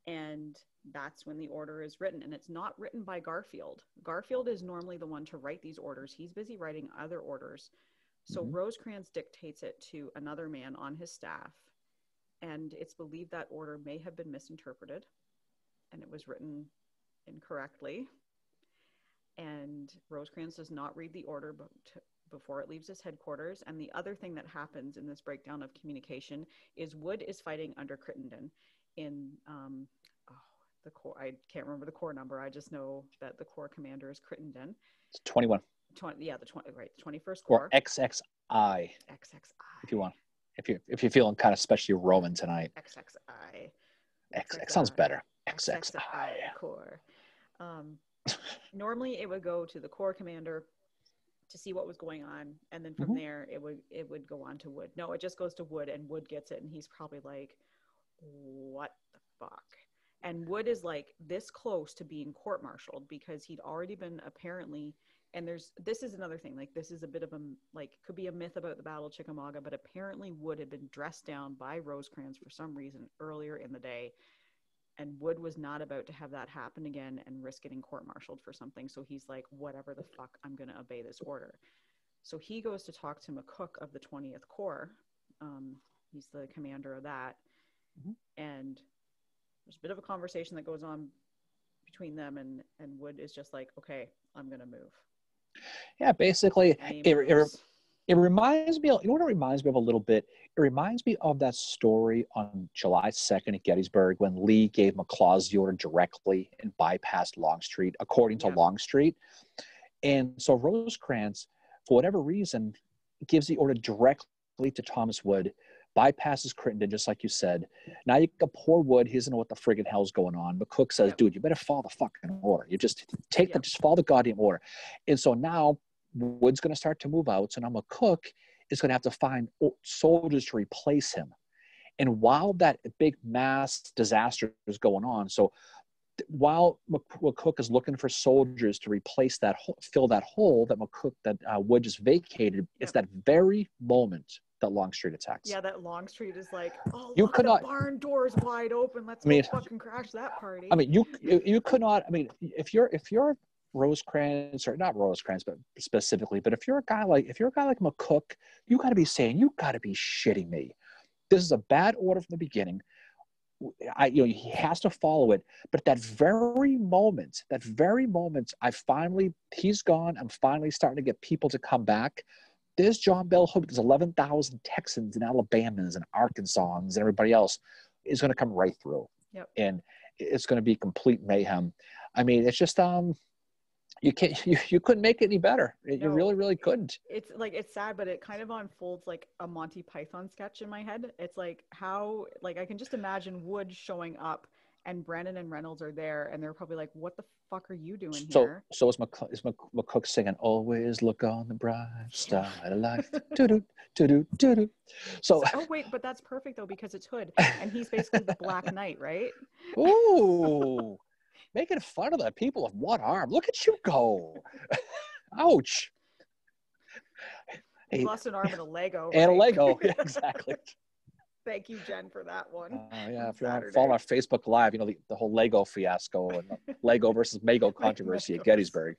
[SPEAKER 2] And that's when the order is written. And it's not written by Garfield. Garfield is normally the one to write these orders. He's busy writing other orders. So mm-hmm. Rosecrans dictates it to another man on his staff. And it's believed that order may have been misinterpreted, and it was written incorrectly. And Rosecrans does not read the order before it leaves his headquarters. And the other thing that happens in this breakdown of communication is Wood is fighting under Crittenden in the Corps. I can't remember the Corps number. I just know that the Corps commander is Crittenden.
[SPEAKER 1] It's 21.
[SPEAKER 2] The 21st Corps.
[SPEAKER 1] Or XXI. If you want. If you're feeling kind of especially Roman tonight.
[SPEAKER 2] XXI.
[SPEAKER 1] X sounds better. XXI
[SPEAKER 2] Corps. Normally it would go to the Corps commander to see what was going on, and then from mm-hmm. there it would go on to Wood. No, it just goes to Wood, and Wood gets it, and he's probably like, what the fuck? And Wood is like this close to being court-martialed because he'd already been apparently, and this is another thing, like this is a bit of a, like, could be a myth about the Battle of Chickamauga, but apparently Wood had been dressed down by Rosecrans for some reason earlier in the day, and Wood was not about to have that happen again and risk getting court-martialed for something. So he's like, whatever the fuck, I'm going to obey this order. So he goes to talk to McCook of the 20th Corps. He's the commander of that. And there's a bit of a conversation that goes on between them, and Wood is just like, okay, I'm going to move.
[SPEAKER 1] Yeah, basically, it reminds me, you know what it reminds me of a little bit? It reminds me of that story on July 2nd at Gettysburg when Lee gave McLaws the order directly and bypassed Longstreet, according to Longstreet. And so Rosecrans, for whatever reason, gives the order directly to Thomas Wood, bypasses Crittenden, just like you said. Now you got poor Wood. He doesn't know what the friggin' hell's going on. McCook says, dude, you better follow the fucking order. You just just follow the goddamn order. And so now Wood's going to start to move out. So now McCook is going to have to find soldiers to replace him. And while that big mass disaster is going on, so while McCook is looking for soldiers to replace that, fill that hole that Wood just vacated, it's that very moment that Longstreet attacks.
[SPEAKER 2] Yeah, that Longstreet is like, oh, look, the barn door's wide open. Let's go fucking crash that party.
[SPEAKER 1] I mean, you could not. I mean, if you're Rosecrans, or not Rosecrans, but specifically, but if you're a guy like McCook, you got to be saying, you got to be shitting me. This is a bad order from the beginning. He has to follow it. But that very moment, he's gone. I'm finally starting to get people to come back. There's John Bell Hood. There's 11,000 Texans and Alabamans and Arkansans and everybody else is going to come right through.
[SPEAKER 2] Yep.
[SPEAKER 1] And it's going to be complete mayhem. I mean, it's just you couldn't make it any better. You really, really couldn't.
[SPEAKER 2] It's like, it's sad, but it kind of unfolds like a Monty Python sketch in my head. It's like how, like, I can just imagine Wood showing up and Brandon and Reynolds are there and they're probably like, what the fuck are you doing here?
[SPEAKER 1] So is McCook singing, always look on the bright side of life. Do-do. So,
[SPEAKER 2] oh wait, but that's perfect though, because it's Hood and he's basically the Black Knight, right?
[SPEAKER 1] Ooh. Making fun of the people with one arm. Look at you go. Ouch.
[SPEAKER 2] He lost an arm and a Lego.
[SPEAKER 1] And a Lego, yeah, exactly.
[SPEAKER 2] Thank you, Jen, for that one.
[SPEAKER 1] Yeah, if you're following our Facebook Live, you know, the whole Lego fiasco and the Lego versus Mago controversy at Gettysburg.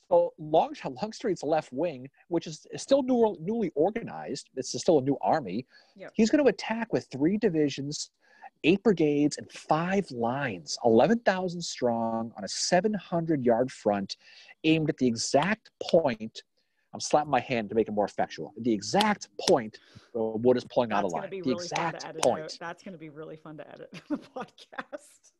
[SPEAKER 1] So Longstreet's left wing, which is still newly organized, it's still a new army. Yep. He's going to attack with 3 divisions, 8 brigades, and 5 lines, 11,000 strong on a 700-yard front, aimed at the exact point. I'm slapping my hand to make it more effectual. The exact point Wood is pulling out a line. The exact point.
[SPEAKER 2] That's going to be really fun to edit the podcast.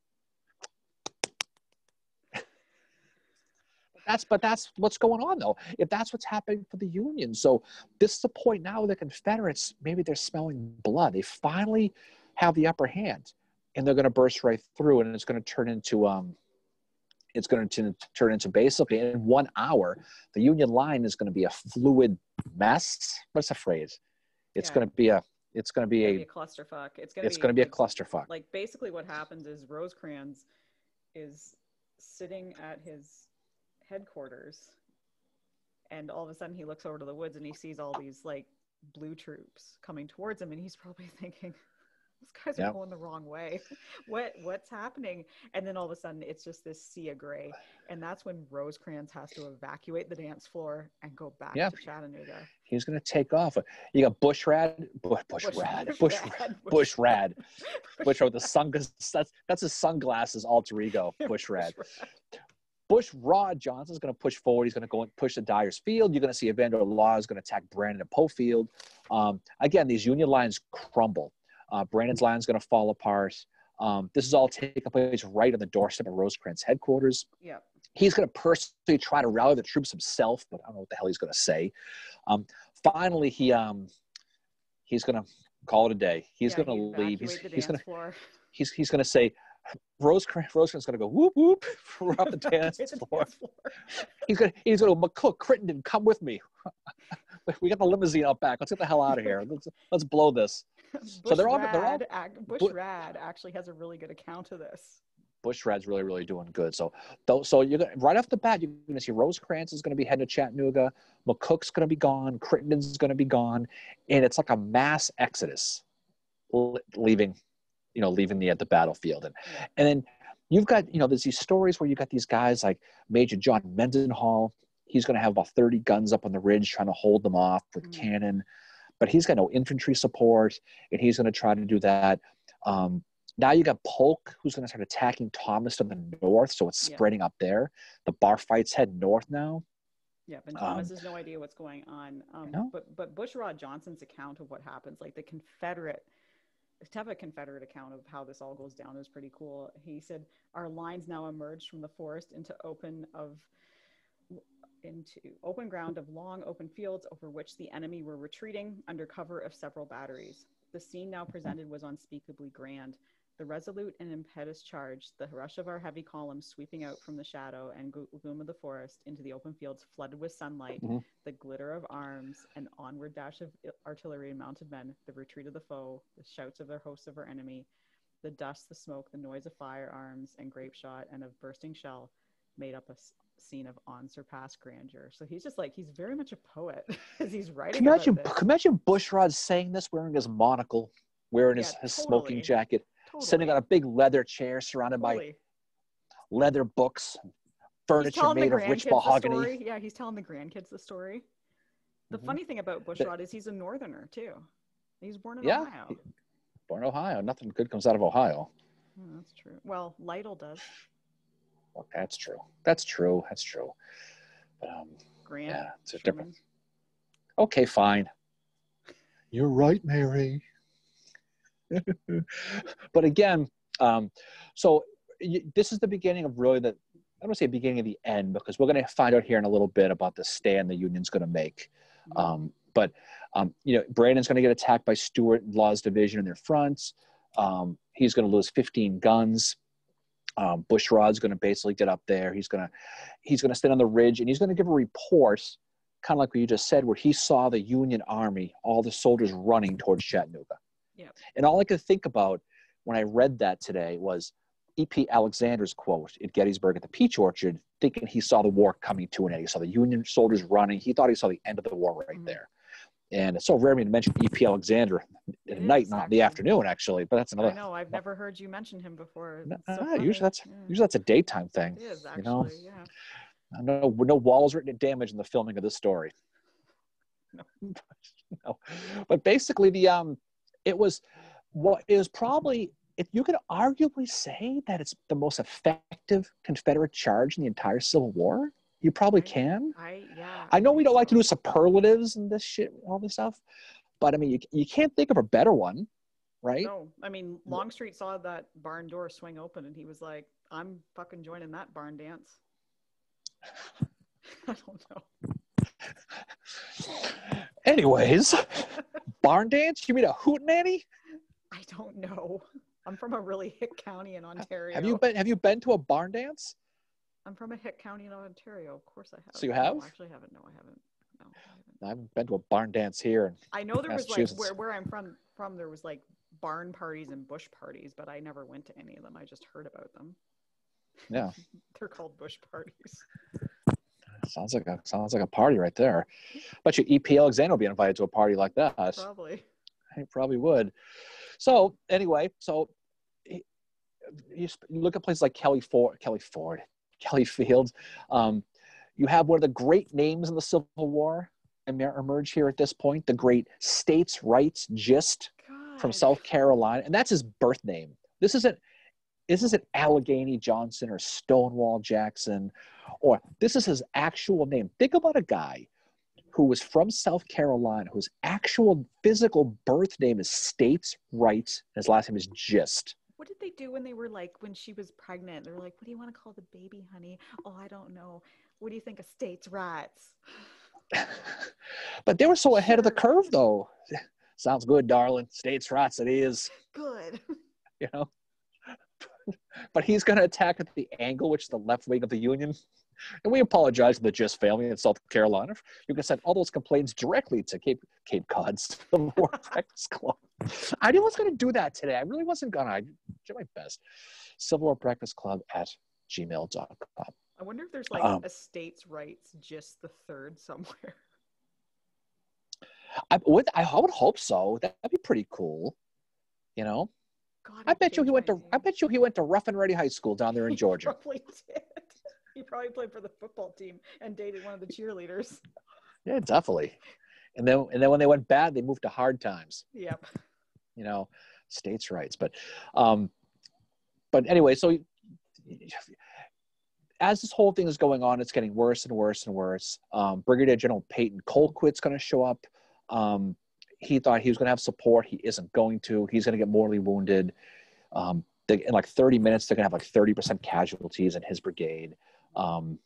[SPEAKER 1] That's what's going on, though. If that's what's happening for the Union. So this is the point now the Confederates, maybe they're smelling blood. They finally have the upper hand, and they're going to burst right through, and it's going to turn into basically in 1 hour, the Union line is going to be a fluid mess. What's the phrase? It's going to be a
[SPEAKER 2] clusterfuck. It's going to be a clusterfuck. Like basically what happens is Rosecrans is sitting at his headquarters, and all of a sudden he looks over to the woods and he sees all these like blue troops coming towards him, and he's probably thinking, these guys are going the wrong way. What's happening? And then all of a sudden it's just this sea of gray. And that's when Rosecrans has to evacuate the dance floor and go back to Chattanooga.
[SPEAKER 1] He's going to take off. You got Bushrad with the that's his sunglasses alter ego, Bushrad. Bushrod Johnson's going to push forward. He's going to go and push to Dyer's Field. You're going to see Evander Law is going to attack Brandon at Poe Field. Again, these Union lines crumble. Brandon's line is going to fall apart. This is all taking place right on the doorstep of Rosecrans' headquarters.
[SPEAKER 2] Yeah.
[SPEAKER 1] He's going to personally try to rally the troops himself, but I don't know what the hell he's going to say. Finally, he's going to call it a day. He's going to leave. He's going to say, Rosecrans is going to go whoop whoop. We're up the dance floor. He's going to McCook, Crittenden, come with me. We got the limousine out back. Let's get the hell out of here. Let's blow this. So they're all
[SPEAKER 2] Bushrad actually has a really good account of this.
[SPEAKER 1] Bushrad's really, really doing good. So you're gonna, right off the bat, you're going to see Rosecrans is going to be heading to Chattanooga. McCook's going to be gone. Crittenden's going to be gone, and it's like a mass exodus, leaving the battlefield, and then you've got there's these stories where you got these guys like Major John Mendenhall. He's going to have about 30 guns up on the ridge trying to hold them off with cannon, but he's got no infantry support, and he's going to try to do that. Now you got Polk, who's going to start attacking Thomas to the north, so it's spreading up there. The bar fights head north now.
[SPEAKER 2] Yeah, and Thomas has no idea what's going on. But Bushrod Johnson's account of what happens, like to have a Confederate account of how this all goes down is pretty cool. He said, "Our lines now emerged from the forest into open ground of long open fields over which the enemy were retreating under cover of several batteries. The scene now presented was unspeakably grand. The resolute and impetuous charge, the rush of our heavy columns sweeping out from the shadow and gloom of the forest into the open fields flooded with sunlight, the glitter of arms, an onward dash of artillery and mounted men, the retreat of the foe, the shouts of their hosts of our enemy, the dust, the smoke, the noise of firearms and grape shot and of bursting shell made up a scene of unsurpassed grandeur." So he's just he's very much a poet as he's writing.
[SPEAKER 1] Can imagine Bushrod saying this, wearing his monocle, wearing his smoking jacket, sitting on a big leather chair surrounded by leather books, furniture made of rich mahogany.
[SPEAKER 2] Yeah, he's telling the grandkids the story. The funny thing about Bushrod is he's a northerner too. He's born in Ohio.
[SPEAKER 1] Born in Ohio. Nothing good comes out of Ohio.
[SPEAKER 2] Oh, that's true. Well, Lytle does.
[SPEAKER 1] Well, that's true. But,
[SPEAKER 2] Grant,
[SPEAKER 1] it's a different. Okay, fine. You're right, Mary. But again, this is the beginning of really I don't want to say beginning of the end, because we're going to find out here in a little bit about the stand the Union's going to make. But Brandon's going to get attacked by Stuart and Law's division in their fronts. He's going to lose 15 guns. Bushrod's going to basically get up there. He's going to stand on the ridge, and he's going to give a report, kind of like what you just said, where he saw the Union Army, all the soldiers running towards Chattanooga.
[SPEAKER 2] Yeah.
[SPEAKER 1] And all I could think about when I read that today was E.P. Alexander's quote at Gettysburg at the Peach Orchard, thinking he saw the war coming to an end. He saw the Union soldiers running. He thought he saw the end of the war right there. And it's so rare of me to mention E.P. Alexander at night, not in the afternoon, actually. But that's another.
[SPEAKER 2] I know. I've never heard you mention him before.
[SPEAKER 1] Usually that's a daytime thing.
[SPEAKER 2] It is actually,
[SPEAKER 1] yeah. No walls written damage in the filming of this story. No. But basically, it was probably, if you could arguably say that it's the most effective Confederate charge in the entire Civil War. You probably can. I know we don't like to do superlatives and this shit, all this stuff, but I mean, you can't think of a better one, right?
[SPEAKER 2] No, I mean, Longstreet saw that barn door swing open, and he was like, "I'm fucking joining that barn dance." I don't know.
[SPEAKER 1] Anyways, barn dance? You mean a hootenanny?
[SPEAKER 2] I don't know. I'm from a really hick county in Ontario.
[SPEAKER 1] Have you been to a barn dance?
[SPEAKER 2] I'm from a hick county in Ontario. Of course I have.
[SPEAKER 1] So you have?
[SPEAKER 2] No, actually, I haven't. No, I haven't. No,
[SPEAKER 1] I haven't been to a barn dance here.
[SPEAKER 2] I know there was where I'm from. There was barn parties and bush parties, but I never went to any of them. I just heard about them.
[SPEAKER 1] Yeah.
[SPEAKER 2] They're called bush parties.
[SPEAKER 1] Sounds like a party right there. But your E.P. Alexander will be invited to a party like that.
[SPEAKER 2] Probably.
[SPEAKER 1] He probably would. So anyway, you look at places like Kelly Field. You have one of the great names in the Civil War emerge here at this point, the great states' rights gist from South Carolina, and that's his birth name. This isn't Allegheny Johnson or Stonewall Jackson, or this is his actual name. Think about a guy who was from South Carolina, whose actual physical birth name is States' Rights, and his last name is Gist.
[SPEAKER 2] What did they do when they were when she was pregnant? They were like, "What do you want to call the baby, honey?" "Oh, I don't know. What do you think of states' rights?"
[SPEAKER 1] But they were so ahead of the curve, though. Sounds good, darling. States' rights, it is.
[SPEAKER 2] Good.
[SPEAKER 1] But he's going to attack at the angle, which is the left wing of the Union. And we apologize to the Gist family in South Carolina. You can send all those complaints directly to Cape Cod Civil War Practice Club. I knew I was going to do that today. I really wasn't going to. I did my best. Civil War Practice Club at gmail.com.
[SPEAKER 2] I wonder if there's like a states' rights Gist the Third somewhere.
[SPEAKER 1] I would hope so. That'd be pretty cool. You know?
[SPEAKER 2] God,
[SPEAKER 1] I bet you he went to Rough and Ready High School down there in Georgia.
[SPEAKER 2] He probably did. He probably played for the football team and dated one of the cheerleaders.
[SPEAKER 1] Yeah, definitely. And then when they went bad, they moved to Hard Times.
[SPEAKER 2] Yep.
[SPEAKER 1] You know, states' rights. But anyway, so as this whole thing is going on, it's getting worse and worse and worse. Brigadier General Peyton Colquitt's going to show up. He thought he was going to have support. He isn't going to. He's going to get mortally wounded. In like 30 minutes, they're going to have like 30% casualties in his brigade. And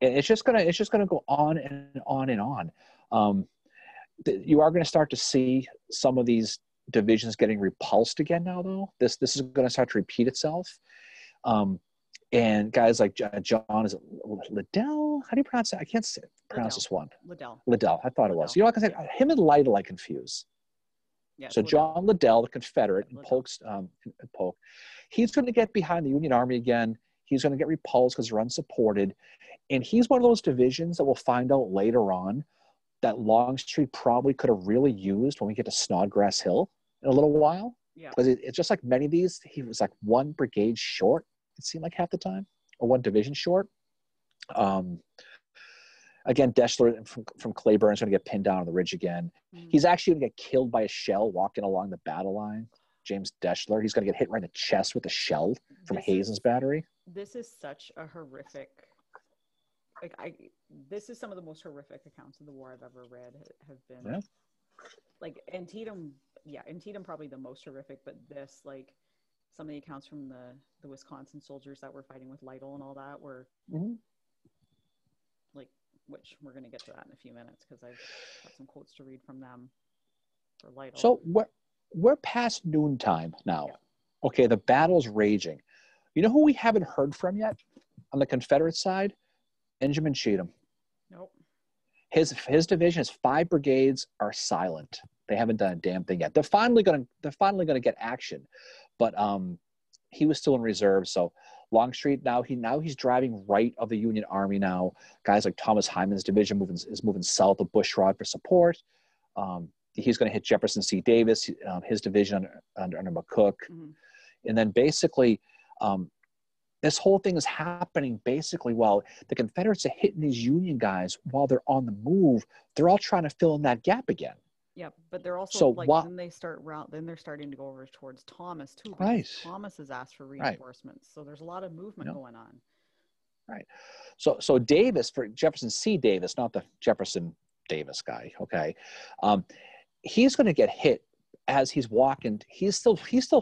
[SPEAKER 1] it's just gonna go on and on and on. You are going to start to see some of these divisions getting repulsed again now, though. This is going to start to repeat itself. And guys like John, is it Liddell? How do you pronounce it? I can't pronounce this one. Liddell. I thought it was. You know, like I said, him and Lytle I confuse. Yeah, so Liddell. John Liddell, the Confederate, and Polk, he's going to get behind the Union Army again. He's going to get repulsed because they're unsupported. And he's one of those divisions that we'll find out later on that Longstreet probably could have really used when we get to Snodgrass Hill in a little while. Yeah. Because it's just like many of these, he was like one brigade short, it seemed like half the time, or one division short. Again, Deschler from Claiborne is going to get pinned down on the ridge again. Mm. He's actually going to get killed by a shell walking along the battle line. James Deschler, he's going to get hit right in the chest with a shell from Hazen's battery. This is such a horrific,
[SPEAKER 2] this is some of the most horrific accounts of the war I've ever read have been. Yeah. Antietam probably the most horrific, but some of the accounts from the Wisconsin soldiers that were fighting with Lytle and all that were which we're going to get to that in a few minutes because I've got some quotes to read from them for Lytle.
[SPEAKER 1] So we're past noontime now. Yeah. Okay, the battle's raging. You know who we haven't heard from yet on the Confederate side? Benjamin Cheatham. Nope. His division, his 5 brigades are silent. They haven't done a damn thing yet. They're finally gonna get action, but he was still in reserve. So Longstreet he's driving right of the Union Army now. Guys like Thomas Hyman's division is moving south of Bushrod for support. He's going to hit Jefferson C. Davis, his division under McCook. Mm-hmm. And then basically this whole thing is happening basically while the Confederates are hitting these Union guys while they're on the move. They're all trying to fill in that gap again.
[SPEAKER 2] Yeah, but they're also then they're starting to go over towards Thomas too. Right. Thomas has asked for reinforcements. Right. So there's a lot of movement going on.
[SPEAKER 1] Right. So Davis, for Jefferson C. Davis, not the Jefferson Davis guy, okay. He's going to get hit as he's walking. He's still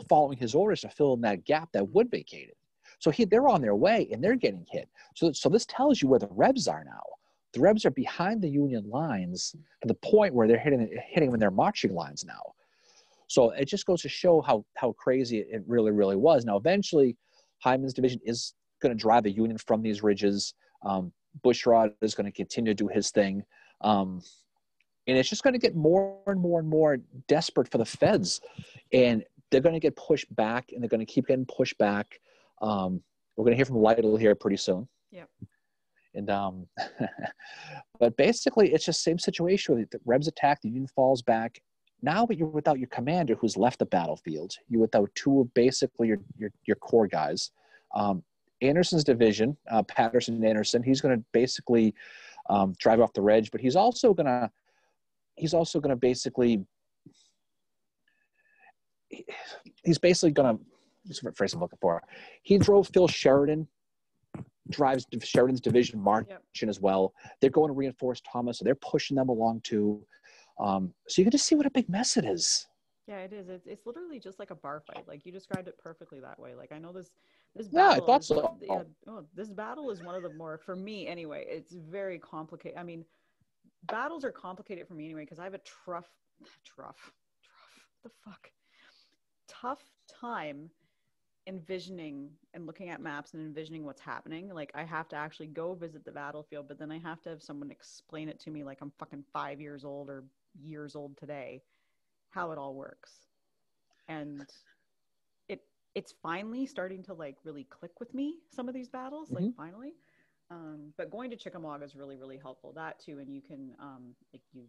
[SPEAKER 1] following his orders to fill in that gap that Wood vacated. So they're on their way and they're getting hit. So this tells you where the Rebs are now. The Rebs are behind the Union lines to the point where they're hitting them in their marching lines now. So it just goes to show how crazy it really, really was. Now, eventually, Hyman's division is going to drive the Union from these ridges. Bushrod is going to continue to do his thing. And it's just going to get more and more and more desperate for the Feds. And they're going to get pushed back, and they're going to keep getting pushed back. We're going to hear from Lytle here pretty soon.
[SPEAKER 2] Yeah.
[SPEAKER 1] And but basically, it's just the same situation. The Rebs attack, the Union falls back. Now, but you're without your commander who's left the battlefield. You're without 2 of basically your core guys. Anderson's division, Patterson and Anderson, he's going to basically drive off the ridge, but he's also going to basically what's the phrase I'm looking for? He drove Phil Sheridan, drives Sheridan's division marching as well. They're going to reinforce Thomas, so they're pushing them along too. So you can just see what a big mess it is.
[SPEAKER 2] Yeah, it is. It's literally just like a bar fight. Like you described it perfectly that way. Like I know this battle.
[SPEAKER 1] Yeah, I thought so.
[SPEAKER 2] This battle is one of the more, for me anyway, it's very complicated. I mean, battles are complicated for me anyway because I have a tough time envisioning and looking at maps and envisioning what's happening. Like I have to actually go visit the battlefield, but then I have to have someone explain it to me like I'm fucking 5 years old or years old today, how it all works. And it's finally starting to like really click with me, some of these battles, like finally. But going to Chickamauga is really, really helpful. That too, and you can like you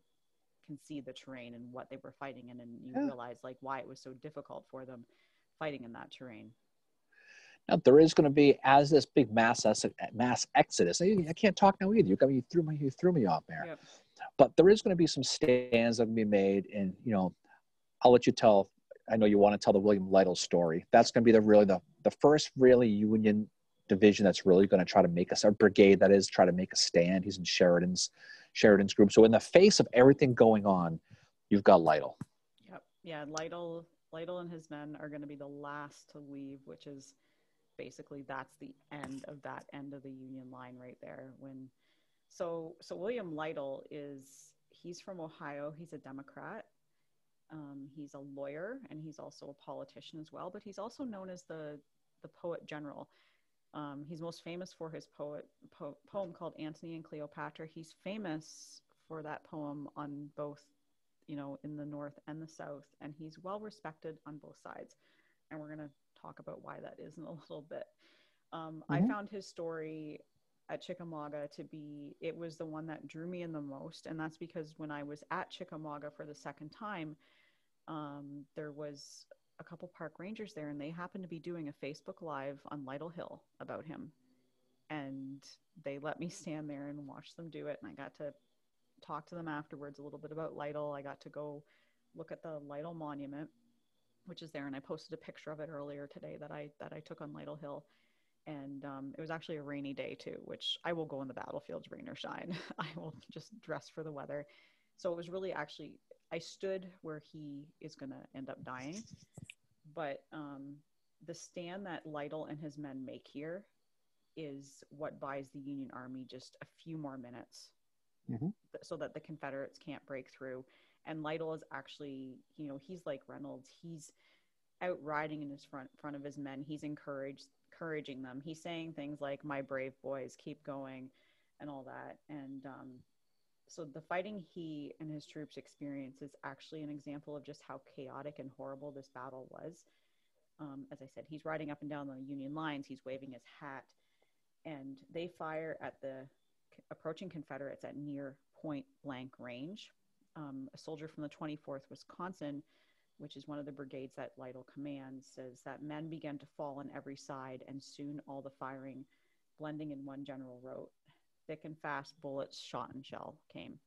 [SPEAKER 2] can see the terrain and what they were fighting in, and you realize like why it was so difficult for them fighting in that terrain.
[SPEAKER 1] Now, there is going to be, as this big mass exodus. I can't talk now either. You threw me off there.
[SPEAKER 2] Yep.
[SPEAKER 1] But there is going to be some stands that can be made, and I'll let you tell. I know you want to tell the William Lytle story. That's going to be the first really Union division that's really going to try to make a brigade that is try to make a stand. He's in Sheridan's group. So in the face of everything going on, you've got Lytle.
[SPEAKER 2] Yep. Yeah. Lytle and his men are going to be the last to leave, which is basically that's the end of the Union line right there. So William Lytle he's from Ohio. He's a Democrat. He's a lawyer, and he's also a politician as well, but he's also known as the poet general. He's most famous for his poem called Antony and Cleopatra. He's famous for that poem on both, in the North and the South, and he's well respected on both sides. And we're going to talk about why that is in a little bit. I found his story at Chickamauga it was the one that drew me in the most. And that's because when I was at Chickamauga for the second time, there was a couple park rangers there, and they happened to be doing a Facebook Live on Lytle Hill about him. And they let me stand there and watch them do it. And I got to talk to them afterwards a little bit about Lytle. I got to go look at the Lytle Monument, which is there. And I posted a picture of it earlier today that I took on Lytle Hill. And it was actually a rainy day too, which I will go in the battlefields, rain or shine. I will just dress for the weather. So it was really I stood where he is going to end up dying. But the stand that Lytle and his men make here is what buys the Union Army just a few more minutes so that the Confederates can't break through. And Lytle is actually, he's like Reynolds. He's out riding in his front of his men. He's encouraging them. He's saying things like, "My brave boys, keep going," and all that. And so the fighting he and his troops experience is actually an example of just how chaotic and horrible this battle was. As I said, he's riding up and down the Union lines. He's waving his hat, and they fire at the approaching Confederates at near point blank range. A soldier from the 24th Wisconsin, which is one of the brigades that Lytle commands, says that men began to fall on every side, and soon all the firing, blending in one general rout. Thick and fast bullets, shot and shell came.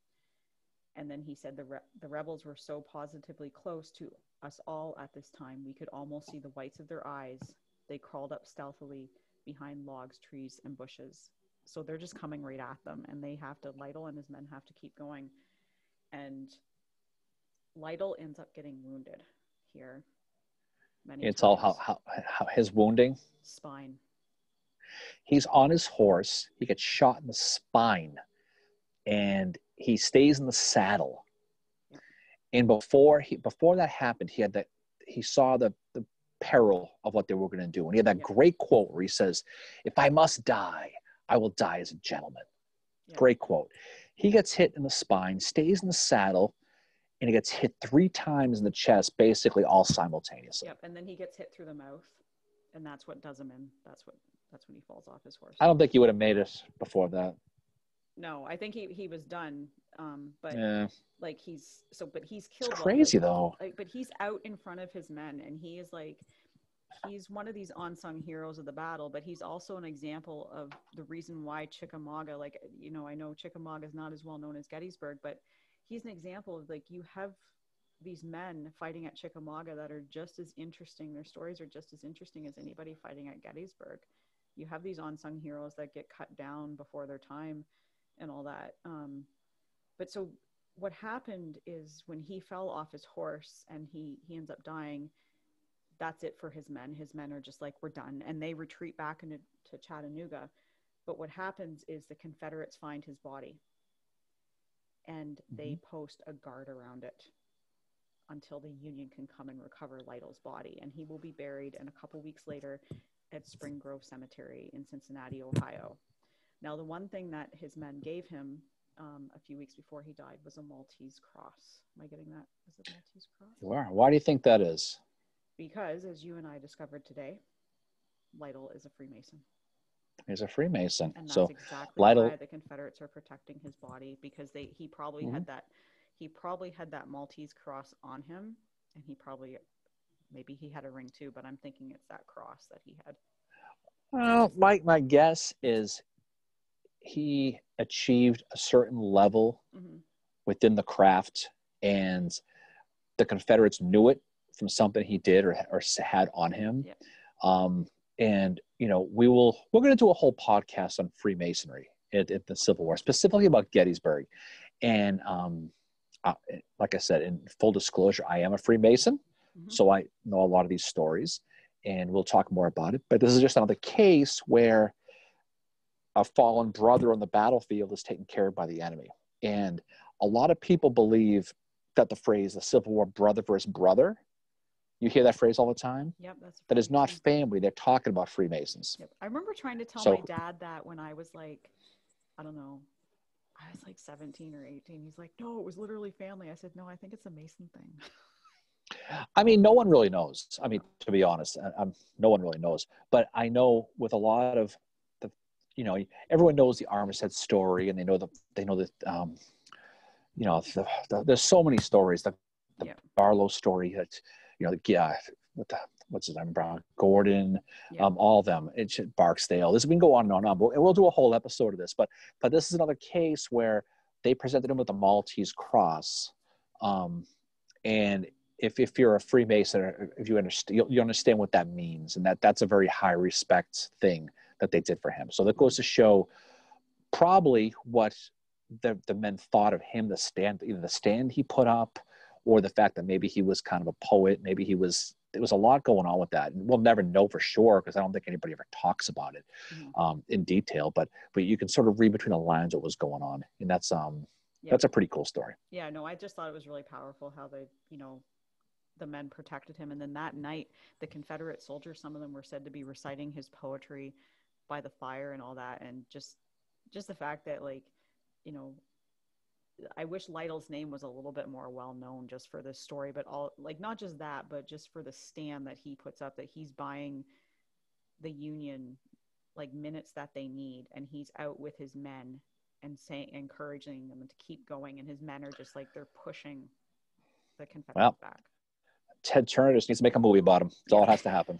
[SPEAKER 2] And then he said the rebels were so positively close to us all at this time, we could almost see the whites of their eyes. They crawled up stealthily behind logs, trees, and bushes. So they're just coming right at them, and Lytle and his men have to keep going. And Lytle ends up getting wounded here.
[SPEAKER 1] It's all how his wounding.
[SPEAKER 2] Spine.
[SPEAKER 1] He's on his horse. He gets shot in the spine, and he stays in the saddle. Yep. And before that happened, he saw the peril of what they were going to do, and he had that great quote where he says, "If I must die, I will die as a gentleman." Yep. Great quote. He gets hit in the spine, stays in the saddle, and he gets hit 3 times in the chest, basically all simultaneously.
[SPEAKER 2] Yep, and then he gets hit through the mouth, and that's what does him in. That's when he falls off his horse.
[SPEAKER 1] I don't think he would have made it before that.
[SPEAKER 2] No, I think he was done. But
[SPEAKER 1] yeah.
[SPEAKER 2] But he's killed.
[SPEAKER 1] It's crazy though.
[SPEAKER 2] But he's out in front of his men, and he's one of these unsung heroes of the battle, but he's also an example of the reason why Chickamauga, I know Chickamauga is not as well known as Gettysburg, but he's an example of you have these men fighting at Chickamauga that are just as interesting. Their stories are just as interesting as anybody fighting at Gettysburg. You have these unsung heroes that get cut down before their time and all that. But so what happened is when he fell off his horse and he ends up dying, that's it for his men. His men are just like, we're done. And they retreat back into Chattanooga. But what happens is the Confederates find his body and they post a guard around it. until the Union can come and recover Lytle's body. And he will be buried, and a couple weeks later at Spring Grove Cemetery in Cincinnati, Ohio. Now, the one thing that his men gave him a few weeks before he died was a Maltese cross. Am I getting that? Is it Maltese cross?
[SPEAKER 1] You are. Why do you think that is?
[SPEAKER 2] Because, as you and I discovered today, Lytle is a Freemason.
[SPEAKER 1] He's a Freemason.
[SPEAKER 2] And that's
[SPEAKER 1] so
[SPEAKER 2] exactly
[SPEAKER 1] Lytle,
[SPEAKER 2] why the Confederates are protecting his body, because he probably had that Maltese cross on him, and maybe he had a ring too, but I'm thinking it's that cross that he had.
[SPEAKER 1] well, my guess is he achieved a certain level within the craft, and the Confederates knew it from something he did or had on him.
[SPEAKER 2] Yeah.
[SPEAKER 1] And we're going to do a whole podcast on Freemasonry at the Civil War, specifically about Gettysburg. And like I said, in full disclosure, I am a Freemason, so I know a lot of these stories, and we'll talk more about it. But this is just another case where a fallen brother on the battlefield is taken care of by the enemy. And a lot of people believe that the phrase, the Civil War, brother versus brother, you hear that phrase all the time?
[SPEAKER 2] Yep,
[SPEAKER 1] that is not family. They're talking about Freemasons.
[SPEAKER 2] Yep. I remember trying to tell my dad that when I was like, I don't know, I was like 17 or 18. He's like, no, it was literally family. I said, no, I think it's a Mason thing.
[SPEAKER 1] I mean, no one really knows. I mean, to be honest, no one really knows. But I know with a lot of everyone knows the Armistead story, and they know that there's so many stories. The Barlow story, that what's his name, Brown, Gordon, all of them. It's Barksdale. We can go on and on, but we'll do a whole episode of this. But this is another case where they presented him with the Maltese cross, and if you're a Freemason, or if you understand what that means, and that's a very high respect thing that they did for him. So that goes to show probably what the men thought of him, either the stand he put up, or the fact that maybe he was kind of a poet. Maybe there was a lot going on with that. And we'll never know for sure, because I don't think anybody ever talks about it in detail, but you can sort of read between the lines what was going on. And that's a pretty cool story.
[SPEAKER 2] Yeah, no, I just thought it was really powerful how the men protected him. And then that night, the Confederate soldiers, some of them were said to be reciting his poetry by the fire and all that. And just the fact that, I wish Lytle's name was a little bit more well known just for this story, but not just that, but just for the stand that he puts up, that he's buying the Union minutes that they need, and he's out with his men and encouraging them to keep going, and his men are just they're pushing the Confederates back.
[SPEAKER 1] Ted Turner just needs to make a movie about him. That's all that has to happen.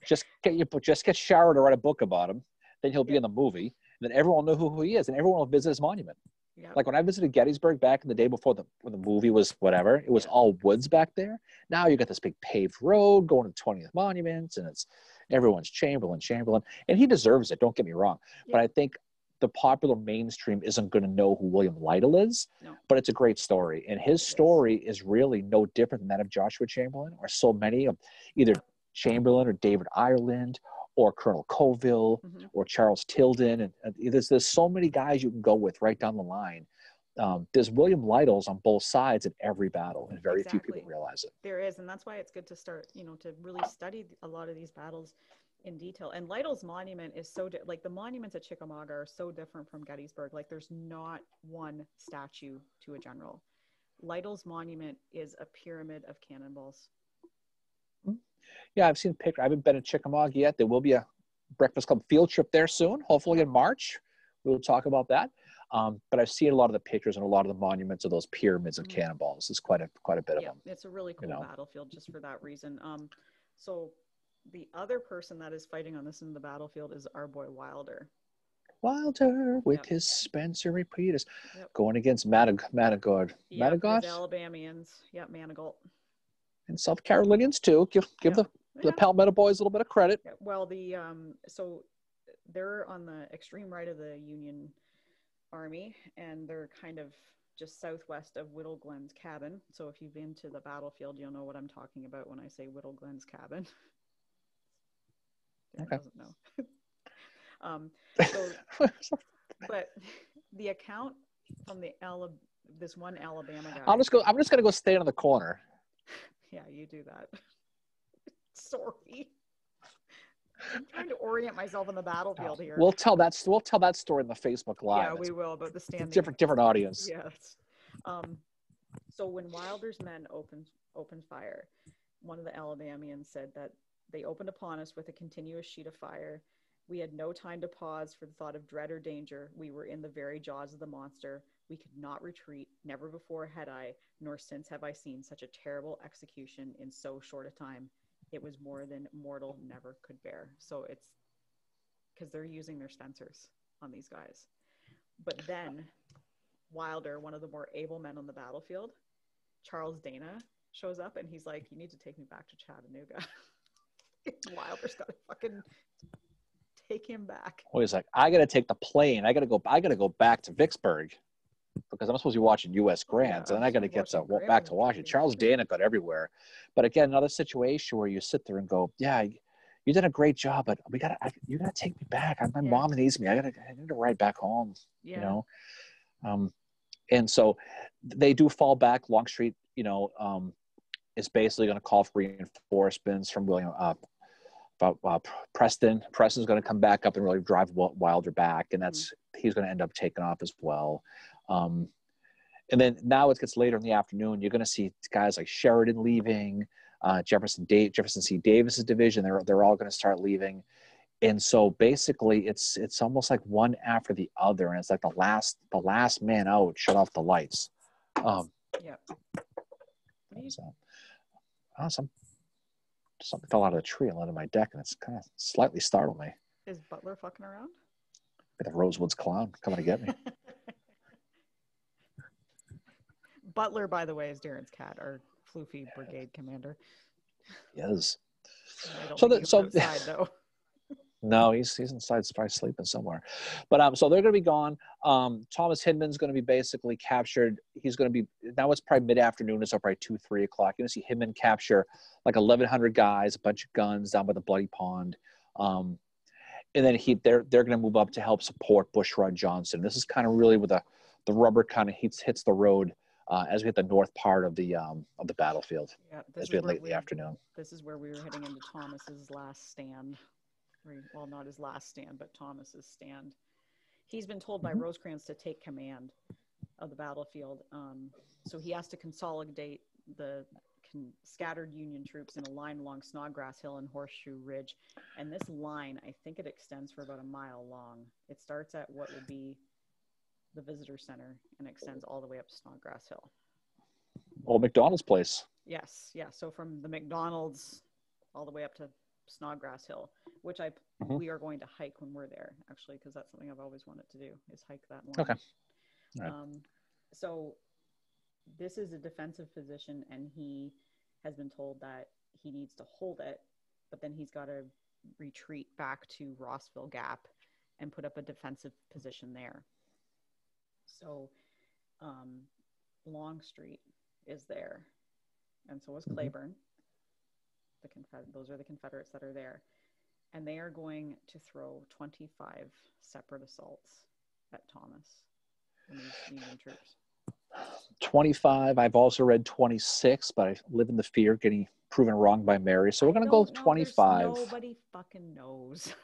[SPEAKER 1] just get Shower to write a book about him, then he'll be in the movie, and then everyone will know who he is, and everyone will visit his monument. Yep. Like when I visited Gettysburg back in the day before when the movie was whatever, it was all woods back there. Now you got this big paved road going to the 20th Monument, and it's everyone's Chamberlain, and he deserves it. Don't get me wrong, but I think the popular mainstream isn't going to know who William Lytle is. No. But it's a great story, and his story is really no different than that of Joshua Chamberlain, or so many of either Chamberlain or David Ireland, or Colonel Colville, or Charles Tilden. And there's so many guys you can go with right down the line. There's William Lytles on both sides in every battle, and very few people realize it.
[SPEAKER 2] There is, and that's why it's good to start, to really study a lot of these battles in detail. And Lytle's monument is so the monuments at Chickamauga are so different from Gettysburg. There's not one statue to a general. Lytle's monument is a pyramid of cannonballs.
[SPEAKER 1] Yeah, I've seen pictures. I haven't been to Chickamauga yet. There will be a Breakfast Club field trip there soon, hopefully in March. We'll talk about that. But I've seen a lot of the pictures and a lot of the monuments of those pyramids of cannonballs. It's quite a bit of them.
[SPEAKER 2] It's a really cool battlefield just for that reason. So the other person that is fighting on this in the battlefield is our boy Wilder.
[SPEAKER 1] Wilder with his Spencer repeaters going against Manigault.
[SPEAKER 2] Yeah, his Alabamians. Yep, Manigault.
[SPEAKER 1] And South Carolinians too. Give the Palmetto boys a little bit of credit.
[SPEAKER 2] Yeah, well, so they're on the extreme right of the Union Army, and they're kind of just southwest of Whittle Glen's cabin. So if you've been to the battlefield, you'll know what I'm talking about when I say Whittle Glen's cabin. Doesn't know. But the account from this one Alabama guy.
[SPEAKER 1] I'm just gonna go stand on the corner
[SPEAKER 2] Yeah, you do that. Sorry. I'm trying to orient myself on the battlefield here.
[SPEAKER 1] We'll tell that story in the Facebook Live.
[SPEAKER 2] Yeah, we will, about the standing.
[SPEAKER 1] Different audience.
[SPEAKER 2] Yes. So when Wilder's men opened fire, one of the Alabamians said that they opened upon us with a continuous sheet of fire. We had no time to pause for the thought of dread or danger. We were in the very jaws of the monster. We could not retreat. Never before had I, nor since have I seen such a terrible execution in so short a time. It was more than mortal never could bear. So it's because they're using their Spencers on these guys. But then Wilder, one of the more able men on the battlefield, Charles Dana, shows up and he's like, you need to take me back to Chattanooga. Wilder's got to fucking take him back.
[SPEAKER 1] Well, he's like, I got to take the plane. I got to go back to Vicksburg because I'm supposed to be watching U.S. Grants, and then I got to get back to Washington. Charles Dana got everywhere. But again, another situation where you sit there and go, yeah, you did a great job, but you got to take me back. My mom needs me. I need to ride back home, you know? And so they do fall back. Longstreet, is basically going to call for reinforcements from Preston. Preston's going to come back up and really drive Wilder back, and he's going to end up taking off as well. And then now it gets later in the afternoon. You're going to see guys like Sheridan leaving, Jefferson C. Davis's division. They're all going to start leaving, and so basically it's almost like one after the other, and it's like the last man out shut off the lights. Awesome. Something fell out of the tree and landed on my deck, and it's kind of slightly startled me.
[SPEAKER 2] Is Butler fucking around?
[SPEAKER 1] The Rosewoods clown coming to get me.
[SPEAKER 2] Butler, by the way, is Darren's cat, our floofy brigade commander.
[SPEAKER 1] Yes.
[SPEAKER 2] I don't think he's outside, though.
[SPEAKER 1] No, he's inside, probably sleeping somewhere. But so they're going to be gone. Thomas Hindman's going to be basically captured. He's going to be, now it's probably mid-afternoon. It's probably 2, 3 o'clock. You're going to see Hindman capture like 1,100 guys, a bunch of guns down by the Bloody Pond. And then they're going to move up to help support Bushrod Johnson. This is kind of really where the rubber kind of hits the road as we hit the north part of the battlefield. Yeah, as we hit late in the afternoon.
[SPEAKER 2] This is where we were heading into Thomas's last stand. Well, not his last stand, but Thomas's stand. He's been told by Rosecrans to take command of the battlefield. So he has to consolidate the scattered Union troops in a line along Snodgrass Hill and Horseshoe Ridge. And this line, I think it extends for about a mile long. It starts at what would be the visitor center and extends all the way up to Snodgrass Hill.
[SPEAKER 1] Old McDonald's place.
[SPEAKER 2] Yes. Yeah. So from the McDonald's all the way up to Snodgrass Hill, which we are going to hike when we're there, actually, because that's something I've always wanted to do, is hike that line.
[SPEAKER 1] Okay. Right.
[SPEAKER 2] So this is a defensive position, and he has been told that he needs to hold it, but then he's got to retreat back to Rossville Gap and put up a defensive position there. So Longstreet is there, and so is Claiborne. Those are the Confederates that are there. And they are going to throw 25 separate assaults at Thomas and these Union troops. 25.
[SPEAKER 1] I've also read 26, but I live in the fear of getting proven wrong by Mary. So we're going to go with 25.
[SPEAKER 2] Nobody fucking knows.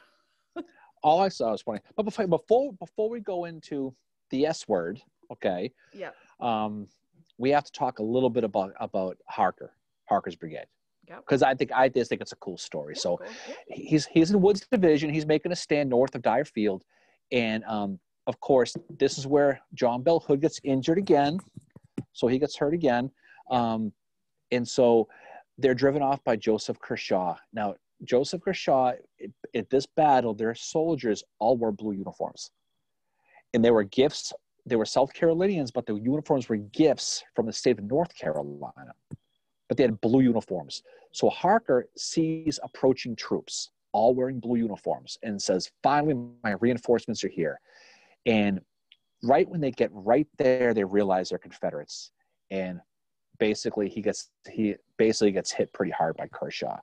[SPEAKER 1] All I saw was 20. But before we go into the S word, okay?
[SPEAKER 2] Yeah.
[SPEAKER 1] We have to talk a little bit about Harker's brigade. Because I just think it's a cool story. So he's in Wood's division. He's making a stand north of Dyer Field. And, of course, this is where John Bell Hood gets injured again. So he gets hurt again. And so they're driven off by Joseph Kershaw. Now, Joseph Kershaw, at this battle, their soldiers all wore blue uniforms. And they were gifts. They were South Carolinians, but the uniforms were gifts from the state of North Carolina. But they had blue uniforms. So Harker sees approaching troops, all wearing blue uniforms, and says, finally, my reinforcements are here. And right when they get right there, they realize they're Confederates. And basically, he gets hit pretty hard by Kershaw.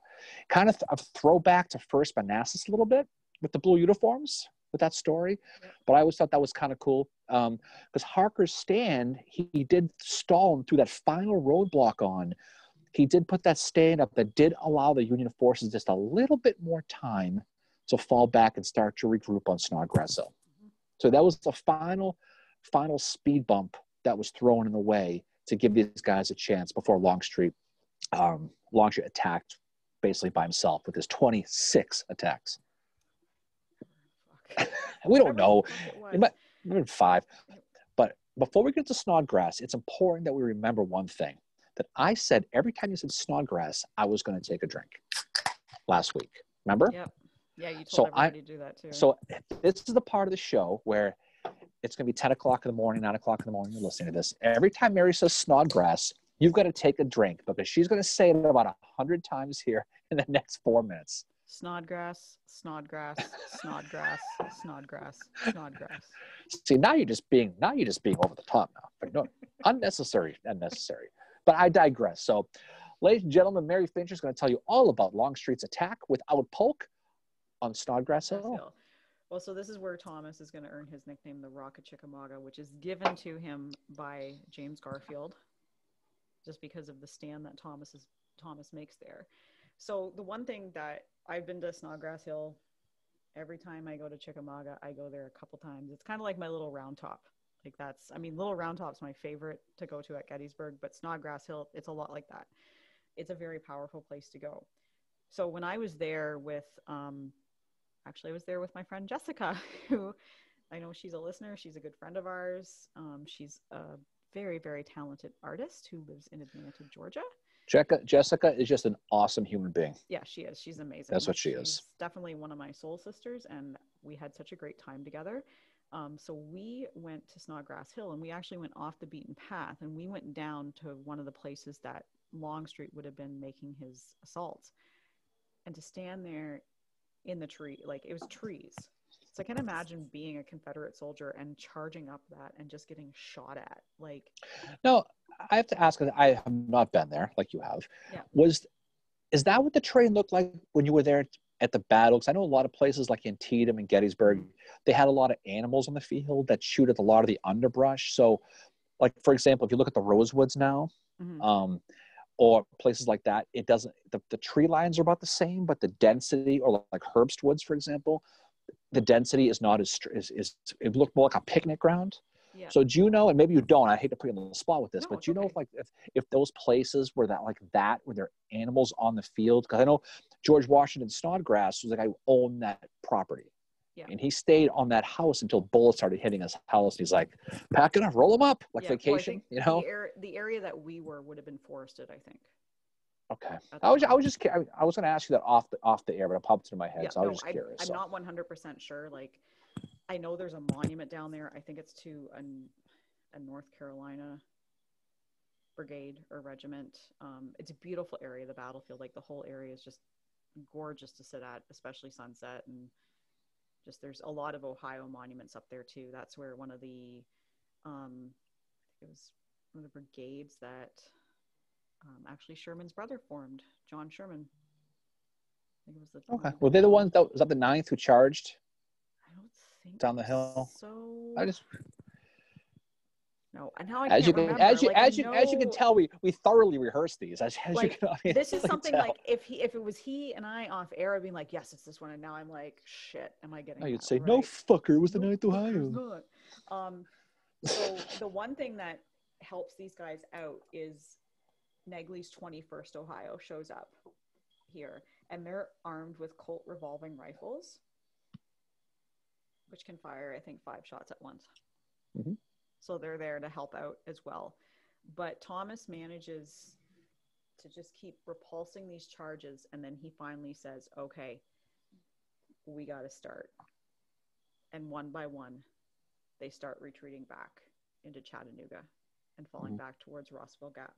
[SPEAKER 1] Kind of a throwback to First Manassas a little bit with the blue uniforms, with that story. But I always thought that was kind of cool. Because Harker's stand, he did stall him through that final roadblock on. he did put that stand up that did allow the Union forces just a little bit more time to fall back and start to regroup on Snodgrass Hill. So that was the final speed bump that was thrown in the way to give these guys a chance before Longstreet attacked basically by himself with his 26 attacks. We don't know. It might have been 5. But before we get to Snodgrass, it's important that we remember one thing, that I said every time you said Snodgrass, I was going to take a drink last week. Remember?
[SPEAKER 2] Yep. Yeah, you told everybody to do that too.
[SPEAKER 1] So this is the part of the show where it's going to be 10 o'clock in the morning, 9 o'clock in the morning. You're listening to this. Every time Mary says Snodgrass, you've got to take a drink because she's going to say it about 100 times here in the next 4 minutes.
[SPEAKER 2] Snodgrass, Snodgrass, Snodgrass, Snodgrass, Snodgrass.
[SPEAKER 1] See, now you're just being over the top now. But no, unnecessary. But I digress. So, ladies and gentlemen, Mary Fincher is going to tell you all about Longstreet's attack without polk on Snodgrass Hill.
[SPEAKER 2] Well, so this is where Thomas is going to earn his nickname, the Rock of Chickamauga, which is given to him by James Garfield, just because of the stand that Thomas makes there. So the one thing that I've been to Snodgrass Hill, every time I go to Chickamauga, I go there a couple times. It's kind of like my little round top. Like Little Round Top's my favorite to go to at Gettysburg, but Snodgrass Hill, it's a lot like that. It's a very powerful place to go. So when I was there with, actually I was there with my friend Jessica, who I know she's a listener. She's a good friend of ours. She's a very, very talented artist who lives in Atlanta, Georgia.
[SPEAKER 1] Jessica is just an awesome human being.
[SPEAKER 2] Yeah, she is. She's amazing.
[SPEAKER 1] That's what she is.
[SPEAKER 2] Definitely one of my soul sisters, and we had such a great time together. So we went to Snodgrass Hill, and we actually went off the beaten path, and we went down to one of the places that Longstreet would have been making his assaults. And to stand there in the tree, like it was trees. So I can imagine being a Confederate soldier and charging up that and just getting shot at. Like,
[SPEAKER 1] no, I have to ask, because I have not been there like you have.
[SPEAKER 2] Yeah.
[SPEAKER 1] Is that what the terrain looked like when you were there at the battle? Because I know a lot of places like Antietam and Gettysburg, they had a lot of animals on the field that shoot at a lot of the underbrush. So, like, for example, if you look at the Rosewoods now, or places like that, it doesn't, the tree lines are about the same, but the density, or like Herbst Woods, for example, the density is not it looked more like a picnic ground.
[SPEAKER 2] Yeah.
[SPEAKER 1] So do you know, and maybe you don't, I hate to put you on the spot with this, but do you know
[SPEAKER 2] okay.
[SPEAKER 1] if those places were that, where there are animals on the field? Because I know George Washington Snodgrass was the guy who owned that property. Yeah. And he stayed on that house until bullets started hitting his house. He's like, pack it up, roll them up, like vacation,
[SPEAKER 2] well, the area that we were would have been forested, I think.
[SPEAKER 1] Okay. I was going to ask you that off the air, but it popped into my head, so I was just curious.
[SPEAKER 2] I'm not 100% sure. Like, I know there's a monument down there. I think it's to a North Carolina brigade or regiment. It's a beautiful area, the battlefield. Like, the whole area is just gorgeous to sit at, especially sunset. And just there's a lot of Ohio monuments up there too. That's where one of the, I think it was one of the brigades that actually Sherman's brother formed, John Sherman. I think it was the.
[SPEAKER 1] Okay. Were they the ones was that the 9th who charged?
[SPEAKER 2] I don't think
[SPEAKER 1] down the hill.
[SPEAKER 2] So
[SPEAKER 1] I just.
[SPEAKER 2] No, and how I can't remember. As you
[SPEAKER 1] can tell, we thoroughly rehearsed these.
[SPEAKER 2] This is something like if it was he and I off air, I'd be like, yes, it's this one, and now I'm like, shit, am I getting?
[SPEAKER 1] No, you'd say, right? No, fucker, it was the 9th
[SPEAKER 2] Ohio. So the one thing that helps these guys out is Negley's 21st Ohio shows up here, and they're armed with Colt revolving rifles, which can fire, I think, 5 shots at once.
[SPEAKER 1] Mm-hmm.
[SPEAKER 2] So they're there to help out as well. But Thomas manages to just keep repulsing these charges, and then he finally says, okay, we got to start. And one by one, they start retreating back into Chattanooga and falling back towards Rossville Gap.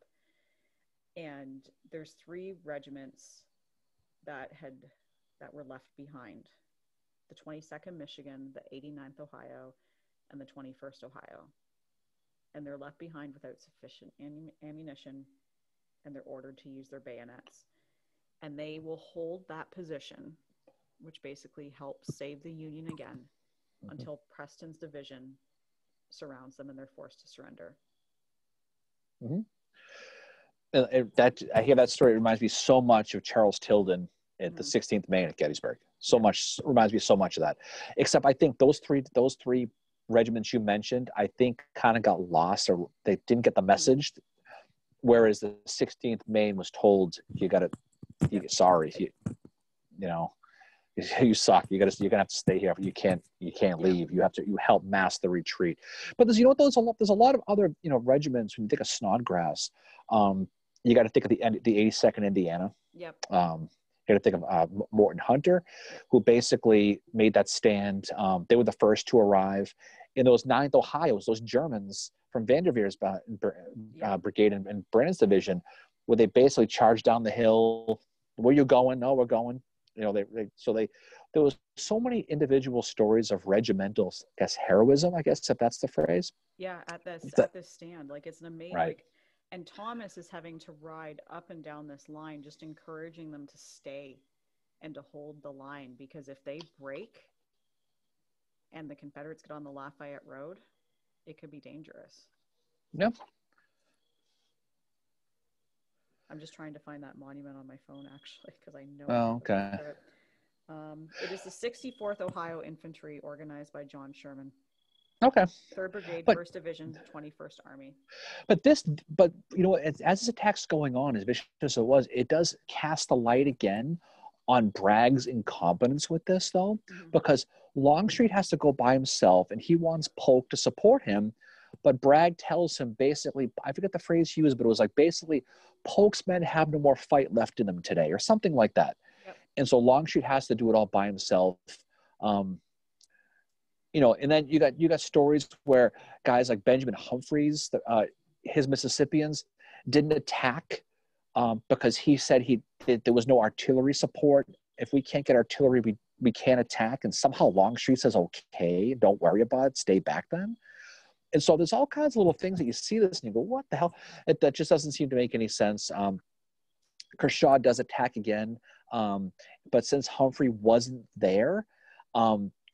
[SPEAKER 2] And there's 3 regiments that were left behind: the 22nd Michigan, the 89th Ohio, and the 21st Ohio. And they're left behind without sufficient ammunition, and they're ordered to use their bayonets. And they will hold that position, which basically helps save the Union again, until Preston's division surrounds them and they're forced to surrender.
[SPEAKER 1] Mm-hmm. That I hear that story. It reminds me so much of Charles Tilden at the 16th Maine at Gettysburg. So much reminds me so much of that. Except I think those three regiments you mentioned, I think kind of got lost, or they didn't get the message. Whereas the 16th Maine was told, you got to, sorry, you know, you suck. You're gonna have to stay here. You can't leave. You help mask the retreat. But there's a lot of other regiments. When you think of Snodgrass, you got to think of the 82nd Indiana.
[SPEAKER 2] Yep.
[SPEAKER 1] You got to think of Morton Hunter, who basically made that stand. They were the first to arrive in those 9th Ohio's, those Germans from Vanderveer's brigade and Brandon's division, where they basically charged down the hill. Where you going? No, we're going. There was so many individual stories of regimental, I guess, heroism, I guess, if that's the phrase.
[SPEAKER 2] Yeah, at this stand. Like, it's an amazing,
[SPEAKER 1] right.
[SPEAKER 2] And Thomas is having to ride up and down this line, just encouraging them to stay and to hold the line, because if they break and the Confederates get on the Lafayette Road, it could be dangerous.
[SPEAKER 1] Yep.
[SPEAKER 2] I'm just trying to find that monument on my phone, actually, because I know.
[SPEAKER 1] Oh, okay.
[SPEAKER 2] It is the 64th Ohio Infantry, organized by John Sherman.
[SPEAKER 1] Okay.
[SPEAKER 2] 3rd Brigade, 1st Division, 21st Army.
[SPEAKER 1] But as this attack's going on, as vicious as it was, it does cast a light again on Bragg's incompetence with this, though, because Longstreet has to go by himself, and he wants Polk to support him. But Bragg tells him basically, I forget the phrase he used, but it was like basically, Polk's men have no more fight left in them today, or something like that.
[SPEAKER 2] Yep. And
[SPEAKER 1] so Longstreet has to do it all by himself. And then you got stories where guys like Benjamin Humphreys, his Mississippians, didn't attack because he said there was no artillery support. If we can't get artillery, we can't attack. And somehow Longstreet says, okay, don't worry about it, stay back then. And so there's all kinds of little things that you see this and you go, what the hell? That just doesn't seem to make any sense. Kershaw does attack again, but since Humphrey wasn't there,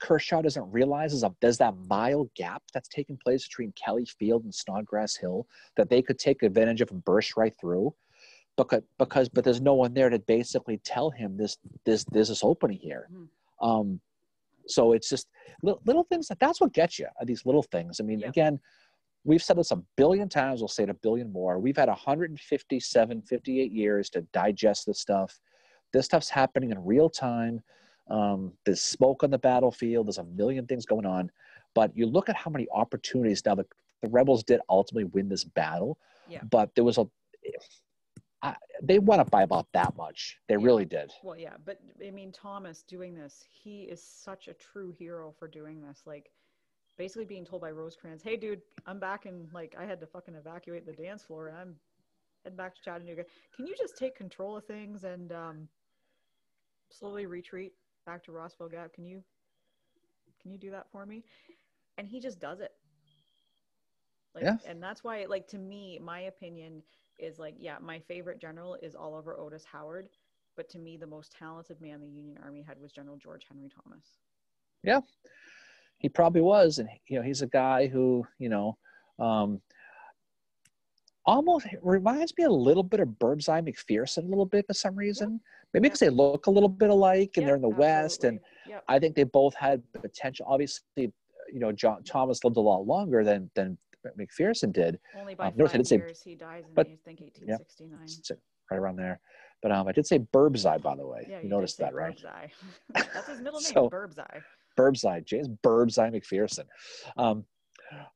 [SPEAKER 1] Kershaw doesn't realize there's that mile gap that's taking place between Kelly Field and Snodgrass Hill that they could take advantage of and burst right through, but there's no one there to basically tell him there's this opening here. So it's just little things that's what gets you, these little things. I mean, again, we've said this a billion times. We'll say it a billion more. We've had 58 years to digest this stuff. This stuff's happening in real time. There's smoke on the battlefield. There's a million things going on. But you look at how many opportunities now the rebels did ultimately win this battle. Yeah. But there was they won it by about that much. They really did.
[SPEAKER 2] Well, yeah, but I mean, Thomas doing this, he is such a true hero for doing this. Like, basically being told by Rosecrans, hey, dude, I'm back and like I had to fucking evacuate the dance floor and I'm heading back to Chattanooga. Can you just take control of things and slowly retreat back to Rossville Gap? Can you do that for me? And he just does it. Like, yeah. And that's why, like, to me, my opinion is like, yeah, my favorite general is Oliver Otis Howard, but to me, the most talented man the Union Army had was General George Henry Thomas.
[SPEAKER 1] Yeah, he probably was. And, he's a guy who, almost reminds me a little bit of Birdseye McPherson a little bit for some reason. Yeah. Maybe because they look a little bit alike and they're in the West. And I think they both had potential. Obviously, John Thomas lived a lot longer than McPherson did.
[SPEAKER 2] Only by 5 years. He dies in, I think, 1869.
[SPEAKER 1] Yeah, right around there. But I did say Birdseye, by the way.
[SPEAKER 2] Yeah,
[SPEAKER 1] you noticed that, right?
[SPEAKER 2] Birdseye. That's his middle name, Birdseye.
[SPEAKER 1] Birdseye, James Birdseye McPherson.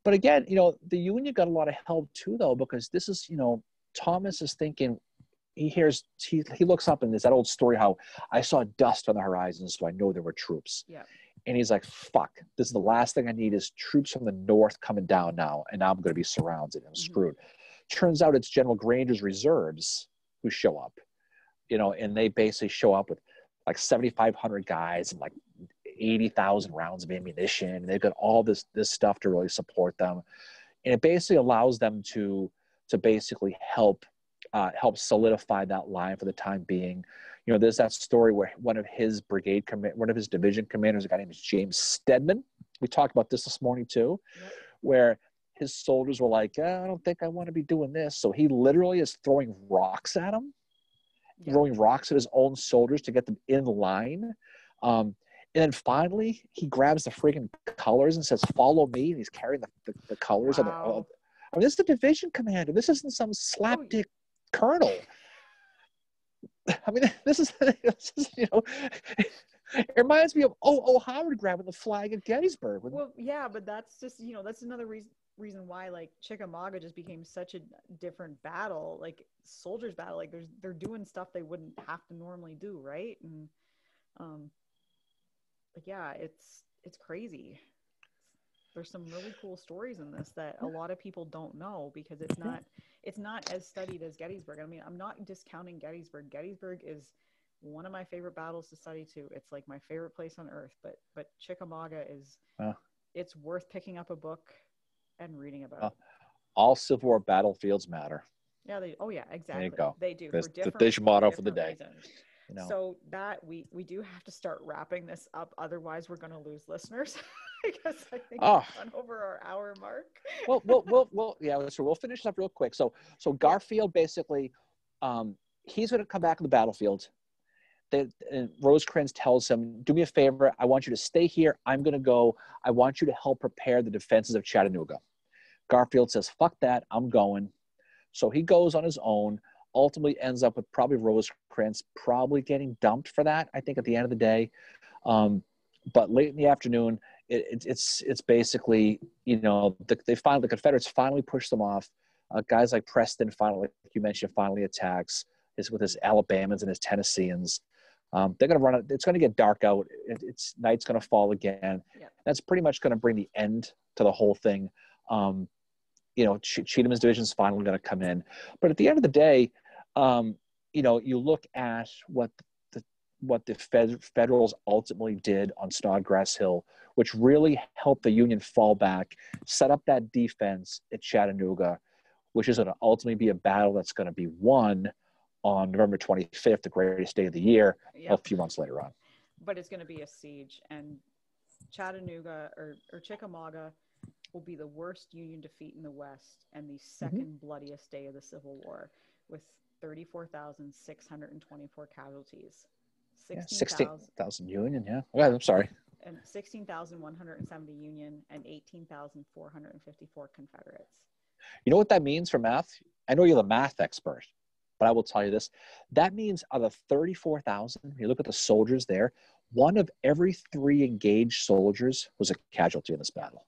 [SPEAKER 1] But again, the Union got a lot of help too, though, because this is, Thomas is thinking, he looks up and there's that old story how I saw dust on the horizon, so I know there were troops. Yeah. And he's like, fuck, this is the last thing I need is troops from the north coming down now, and now I'm going to be surrounded and screwed. Turns out it's General Granger's reserves who show up, and they basically show up with like 7,500 guys and like 80,000 rounds of ammunition. And they've got all this stuff to really support them. And it basically allows them to basically help solidify that line for the time being. There's that story where one of his division commanders, a guy named James Stedman. We talked about this morning too, where his soldiers were like, I don't think I want to be doing this. So he literally is throwing rocks at him, throwing rocks at his own soldiers to get them in line. And then finally, he grabs the freaking colors and says, "Follow me." And he's carrying the colors.
[SPEAKER 2] Wow.
[SPEAKER 1] I mean, this is the division commander. This isn't some slapdick colonel. I mean, this is you know, it reminds me of Howard grabbing the flag at Gettysburg.
[SPEAKER 2] Well, yeah, but that's just, that's another reason why like Chickamauga just became such a different battle, like soldiers battle. Like they're doing stuff they wouldn't have to normally do, right? And like, yeah, it's crazy. There's some really cool stories in this that a lot of people don't know because it's not as studied as Gettysburg. I mean, I'm not discounting Gettysburg. Gettysburg is one of my favorite battles to study too. It's like my favorite place on earth, but Chickamauga is it's worth picking up a book and reading about.
[SPEAKER 1] All Civil War battlefields matter.
[SPEAKER 2] Yeah, exactly.
[SPEAKER 1] There you go.
[SPEAKER 2] They do.
[SPEAKER 1] That's the dish motto for the day.
[SPEAKER 2] Reasons. So that we do have to start wrapping this up, otherwise we're going to lose listeners because I think we've gone over our hour mark.
[SPEAKER 1] Yeah. So we'll finish up real quick. So Garfield basically, he's going to come back on the battlefield. And Rosecrans tells him, "Do me a favor. I want you to stay here. I'm going to go. I want you to help prepare the defenses of Chattanooga." Garfield says, "Fuck that. I'm going." So he goes on his own. Ultimately ends up with probably Rosecrans probably getting dumped for that, I think, at the end of the day. But late in the afternoon, it's basically, the Confederates finally push them off. Guys like Preston finally, like you mentioned, finally attacks with his Alabamans and his Tennesseans. They're going to run it. It's going to get dark out. Night's going to fall again. Yeah. That's pretty much going to bring the end to the whole thing. Cheatham's division is finally going to come in. But at the end of the day, you look at what the Federals ultimately did on Snodgrass Hill, which really helped the Union fall back, set up that defense at Chattanooga, which is going to ultimately be a battle that's going to be won on November 25th, the greatest day of the year, a few months later on.
[SPEAKER 2] But it's going to be a siege, and Chattanooga or Chickamauga will be the worst Union defeat in the West and the second bloodiest day of the Civil War, with 34,624 casualties.
[SPEAKER 1] 16,000 Union, yeah. I'm sorry.
[SPEAKER 2] And 16,170 Union and 18,454 Confederates.
[SPEAKER 1] You know what that means for math? I know you're the math expert, but I will tell you this. That means out of 34,000, you look at the soldiers there, one of every 3 engaged soldiers was a casualty in this battle.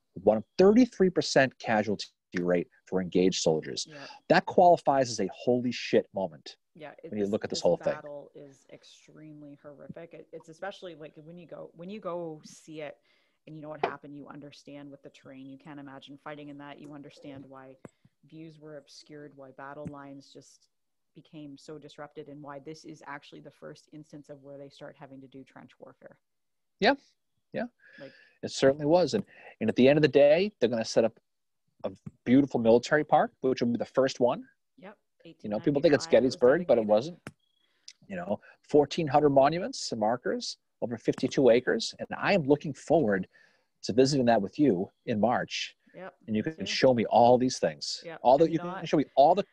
[SPEAKER 1] 33% casualty rate for engaged soldiers. Yeah. That qualifies as a holy shit moment.
[SPEAKER 2] Yeah,
[SPEAKER 1] when you look at this whole thing.
[SPEAKER 2] This battle is extremely horrific. It's especially like when you go see it and you know what happened, you understand with the terrain. You can't imagine fighting in that. You understand why views were obscured, why battle lines just became so disrupted, and why this is actually the first instance of where they start having to do trench warfare.
[SPEAKER 1] Yeah. It certainly was. And at the end of the day, they're going to set up a beautiful military park, which will be the first one.
[SPEAKER 2] Yep.
[SPEAKER 1] People think it's Gettysburg, but it wasn't. 1,400 monuments and markers, over 52 acres. And I am looking forward to visiting that with you in March.
[SPEAKER 2] Yep.
[SPEAKER 1] And you can show me all these things.
[SPEAKER 2] Yep.
[SPEAKER 1] You can show me all the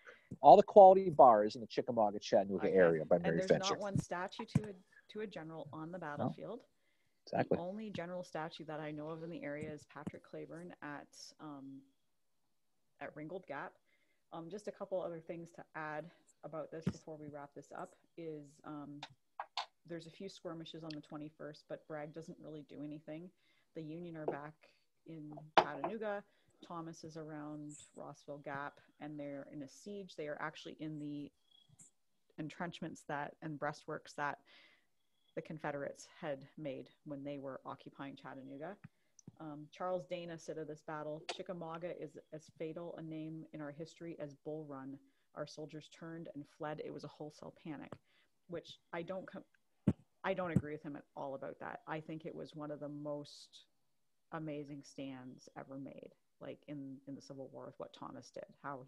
[SPEAKER 1] quality bars in the Chickamauga, Chattanooga area by Mary Fincher.
[SPEAKER 2] And there's not one statue to a general on the battlefield.
[SPEAKER 1] No. Exactly.
[SPEAKER 2] The only general statue that I know of in the area is Patrick Claiborne at Ringgold Gap. Just a couple other things to add about this before we wrap this up is there's a few skirmishes on the 21st, but Bragg doesn't really do anything. The Union are back in Chattanooga. Thomas is around Rossville Gap, and they're in a siege. They are actually in the entrenchments and breastworks that the Confederates had made when they were occupying Chattanooga. Charles Dana said of this battle, "Chickamauga is as fatal a name in our history as Bull Run. Our soldiers turned and fled. It was a wholesale panic," which I don't agree with him at all about that. I think it was one of the most amazing stands ever made, like in the Civil War, with what Thomas did, how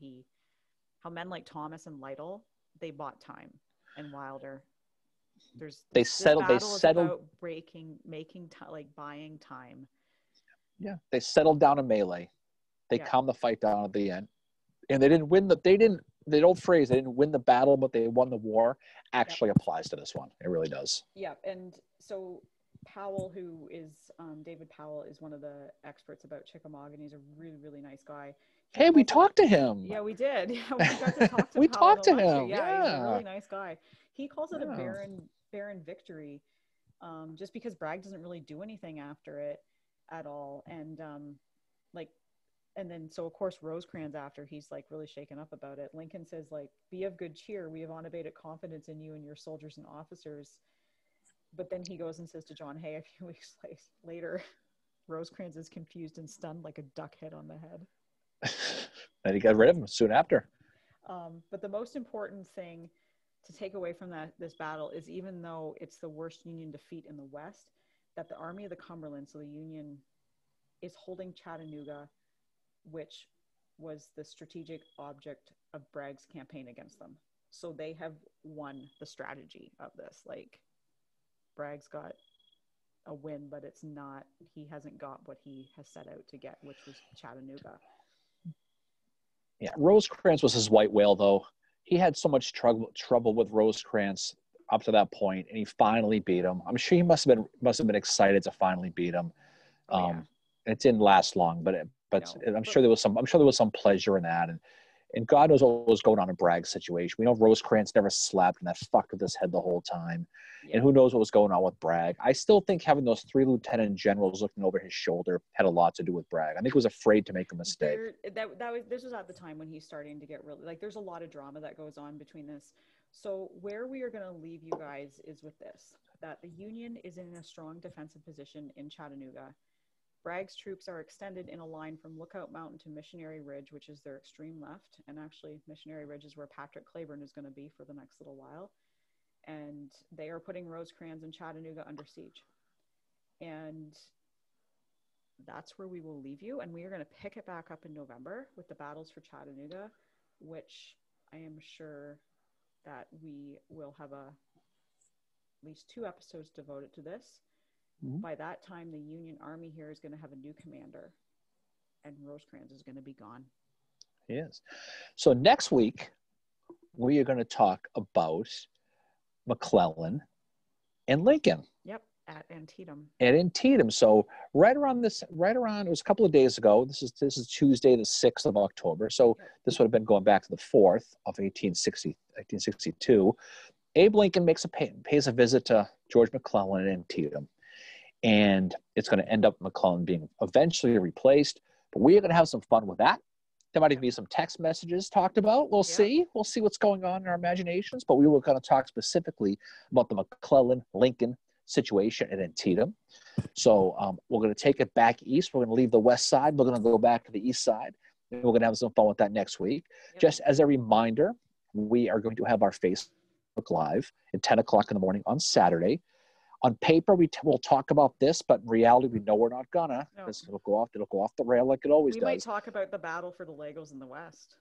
[SPEAKER 2] men like Thomas and Lytle, they bought time, and Wilder. They settled about making time, like buying time.
[SPEAKER 1] Yeah, they settled down a melee. They
[SPEAKER 2] Yeah.
[SPEAKER 1] calmed the fight down at the end. And they didn't win the old phrase, they didn't win the battle, but they won the war, actually applies to this one. It really does.
[SPEAKER 2] Yeah. And so Powell, who is David Powell, is one of the experts about Chickamauga, and he's a really, really nice guy. He
[SPEAKER 1] Hey, we
[SPEAKER 2] calls it,
[SPEAKER 1] talked to him.
[SPEAKER 2] yeah, we did. Yeah, we got to talk to
[SPEAKER 1] We
[SPEAKER 2] Powell in
[SPEAKER 1] talked
[SPEAKER 2] the
[SPEAKER 1] to
[SPEAKER 2] lecture.
[SPEAKER 1] him.
[SPEAKER 2] Yeah, he's a
[SPEAKER 1] Yeah.
[SPEAKER 2] really nice guy. He calls it a
[SPEAKER 1] Yeah.
[SPEAKER 2] barren victory, just because Bragg doesn't really do anything after it at all. And like, and then so of course Rosecrans, after, he's like really shaken up about it. Lincoln says, like, be of good cheer. We have unabated confidence in you and your soldiers and officers. But then he goes and says to John Hay a few weeks later, Rosecrans is confused and stunned like a duck hit on the head.
[SPEAKER 1] And he got rid of him soon after.
[SPEAKER 2] But the most important thing to take away from this battle is, even though it's the worst Union defeat in the West, that the Army of the Cumberland, so the Union, is holding Chattanooga, which was the strategic object of Bragg's campaign against them. So they have won the strategy of this. Like, Bragg's got a win, but he hasn't got what he has set out to get, which was Chattanooga.
[SPEAKER 1] Yeah, Rosecrans was his white whale, though. He had so much trouble with Rosecrans up to that point, and he finally beat him. I'm sure he must have been excited to finally beat him. It didn't last long, but I'm sure there was some pleasure in that, and God knows what was going on in Bragg's situation. We know Rosecrans never slept, and that fucked with his head the whole time. Yeah. And who knows what was going on with Bragg. I still think having those 3 lieutenant generals looking over his shoulder had a lot to do with Bragg. I think he was afraid to make a mistake.
[SPEAKER 2] This was at the time when he's starting to get really, like, there's a lot of drama that goes on between this. So where we are going to leave you guys is with this, that the Union is in a strong defensive position in Chattanooga. Bragg's troops are extended in a line from Lookout Mountain to Missionary Ridge, which is their extreme left. And actually, Missionary Ridge is where Patrick Cleburne is going to be for the next little while. And they are putting Rosecrans and Chattanooga under siege. And that's where we will leave you. And we are going to pick it back up in November with the battles for Chattanooga, which I am sure that we will have at least 2 episodes devoted to this. By that time, the Union Army here is going to have a new commander, and Rosecrans is going to be gone.
[SPEAKER 1] He is. So next week, we are going to talk about McClellan and Lincoln.
[SPEAKER 2] Yep, at Antietam.
[SPEAKER 1] At Antietam. So right around, it was a couple of days ago. This is Tuesday, the 6th of October. So this would have been going back to the 4th of 1862. Abe Lincoln pays a visit to George McClellan at Antietam. And it's going to end up McClellan being eventually replaced. But we are going to have some fun with that. There might even be some text messages talked about. We'll see. We'll see what's going on in our imaginations. But we were going to talk specifically about the McClellan-Lincoln situation at Antietam. So we're going to take it back east. We're going to leave the west side. We're going to go back to the east side. And we're going to have some fun with that next week. Yep. Just as a reminder, we are going to have our Facebook Live at 10 o'clock in the morning on Saturday. On paper, we'll talk about this, but in reality, we know we're not gonna. No. It'll go off the rail like it always does.
[SPEAKER 2] We might talk about the battle for the Legos in the West.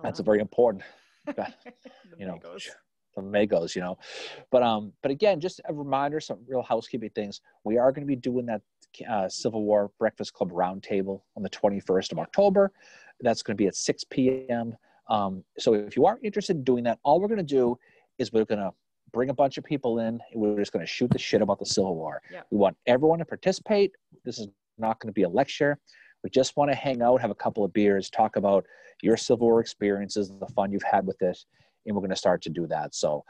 [SPEAKER 1] That's a very important, the Magos, But again, just a reminder, some real housekeeping things. We are going to be doing that Civil War Breakfast Club Roundtable on the 21st of October. That's going to be at 6 p.m. So if you are interested in doing that, all we're going to do is we're going to bring a bunch of people in, and we're just going to shoot the shit about the Civil War. Yeah. We want everyone to participate. This is not going to be a lecture. We just want to hang out, have a couple of beers, talk about your Civil War experiences, the fun you've had with it, and we're going to start to do that. So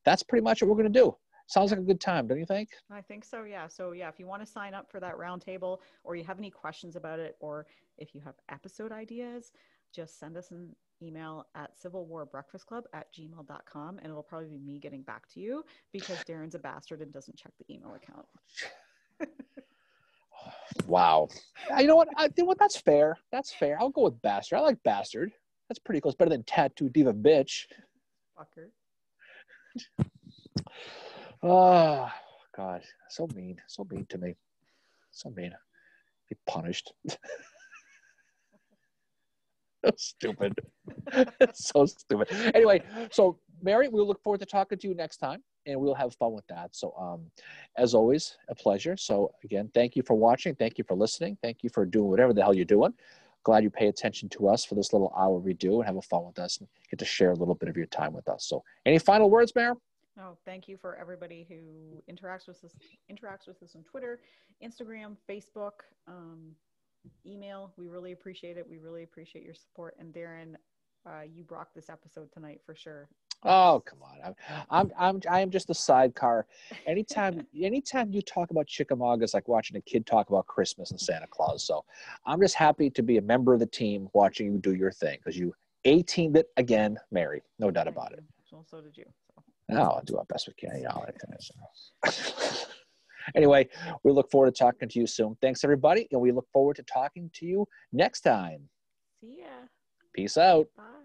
[SPEAKER 1] that's pretty much what we're going to do. Sounds like a good time, don't you think?
[SPEAKER 2] I think so, yeah. So, yeah, if you want to sign up for that roundtable, or you have any questions about it, or if you have episode ideas, just send us an email at civilwarbreakfastclub@gmail.com, and it'll probably be me getting back to you because Darren's a bastard and doesn't check the email account.
[SPEAKER 1] Wow. You know what? That's fair. That's fair. I'll go with bastard. I like bastard. That's pretty close. Better than tattoo diva bitch.
[SPEAKER 2] Fucker.
[SPEAKER 1] Oh, God. So mean. So mean to me. So mean. Be punished. Stupid. So stupid. Anyway, so Mary, we'll look forward to talking to you next time. and we'll have fun with that. So as always, a pleasure. So again, thank you for watching. Thank you for listening. Thank you for doing whatever the hell you're doing. Glad you pay attention to us for this little hour we do and have a fun with us and get to share a little bit of your time with us. So any final words, Mayor?
[SPEAKER 2] Oh, thank you for everybody who interacts with us on Twitter, Instagram, Facebook, email. We really appreciate it. We really appreciate your support. And Darren, you rocked this episode tonight for sure.
[SPEAKER 1] Oh, come on. I am just a sidecar. Anytime you talk about Chickamauga, it's like watching a kid talk about Christmas and Santa Claus. So I'm just happy to be a member of the team watching you do your thing, because you 18-bit again, Mary. No doubt about it.
[SPEAKER 2] Well, so did you. So.
[SPEAKER 1] No, I'll do our best we can. You know, anyway, we look forward to talking to you soon. Thanks, everybody, and we look forward to talking to you next time.
[SPEAKER 2] See ya.
[SPEAKER 1] Peace out.
[SPEAKER 2] Bye.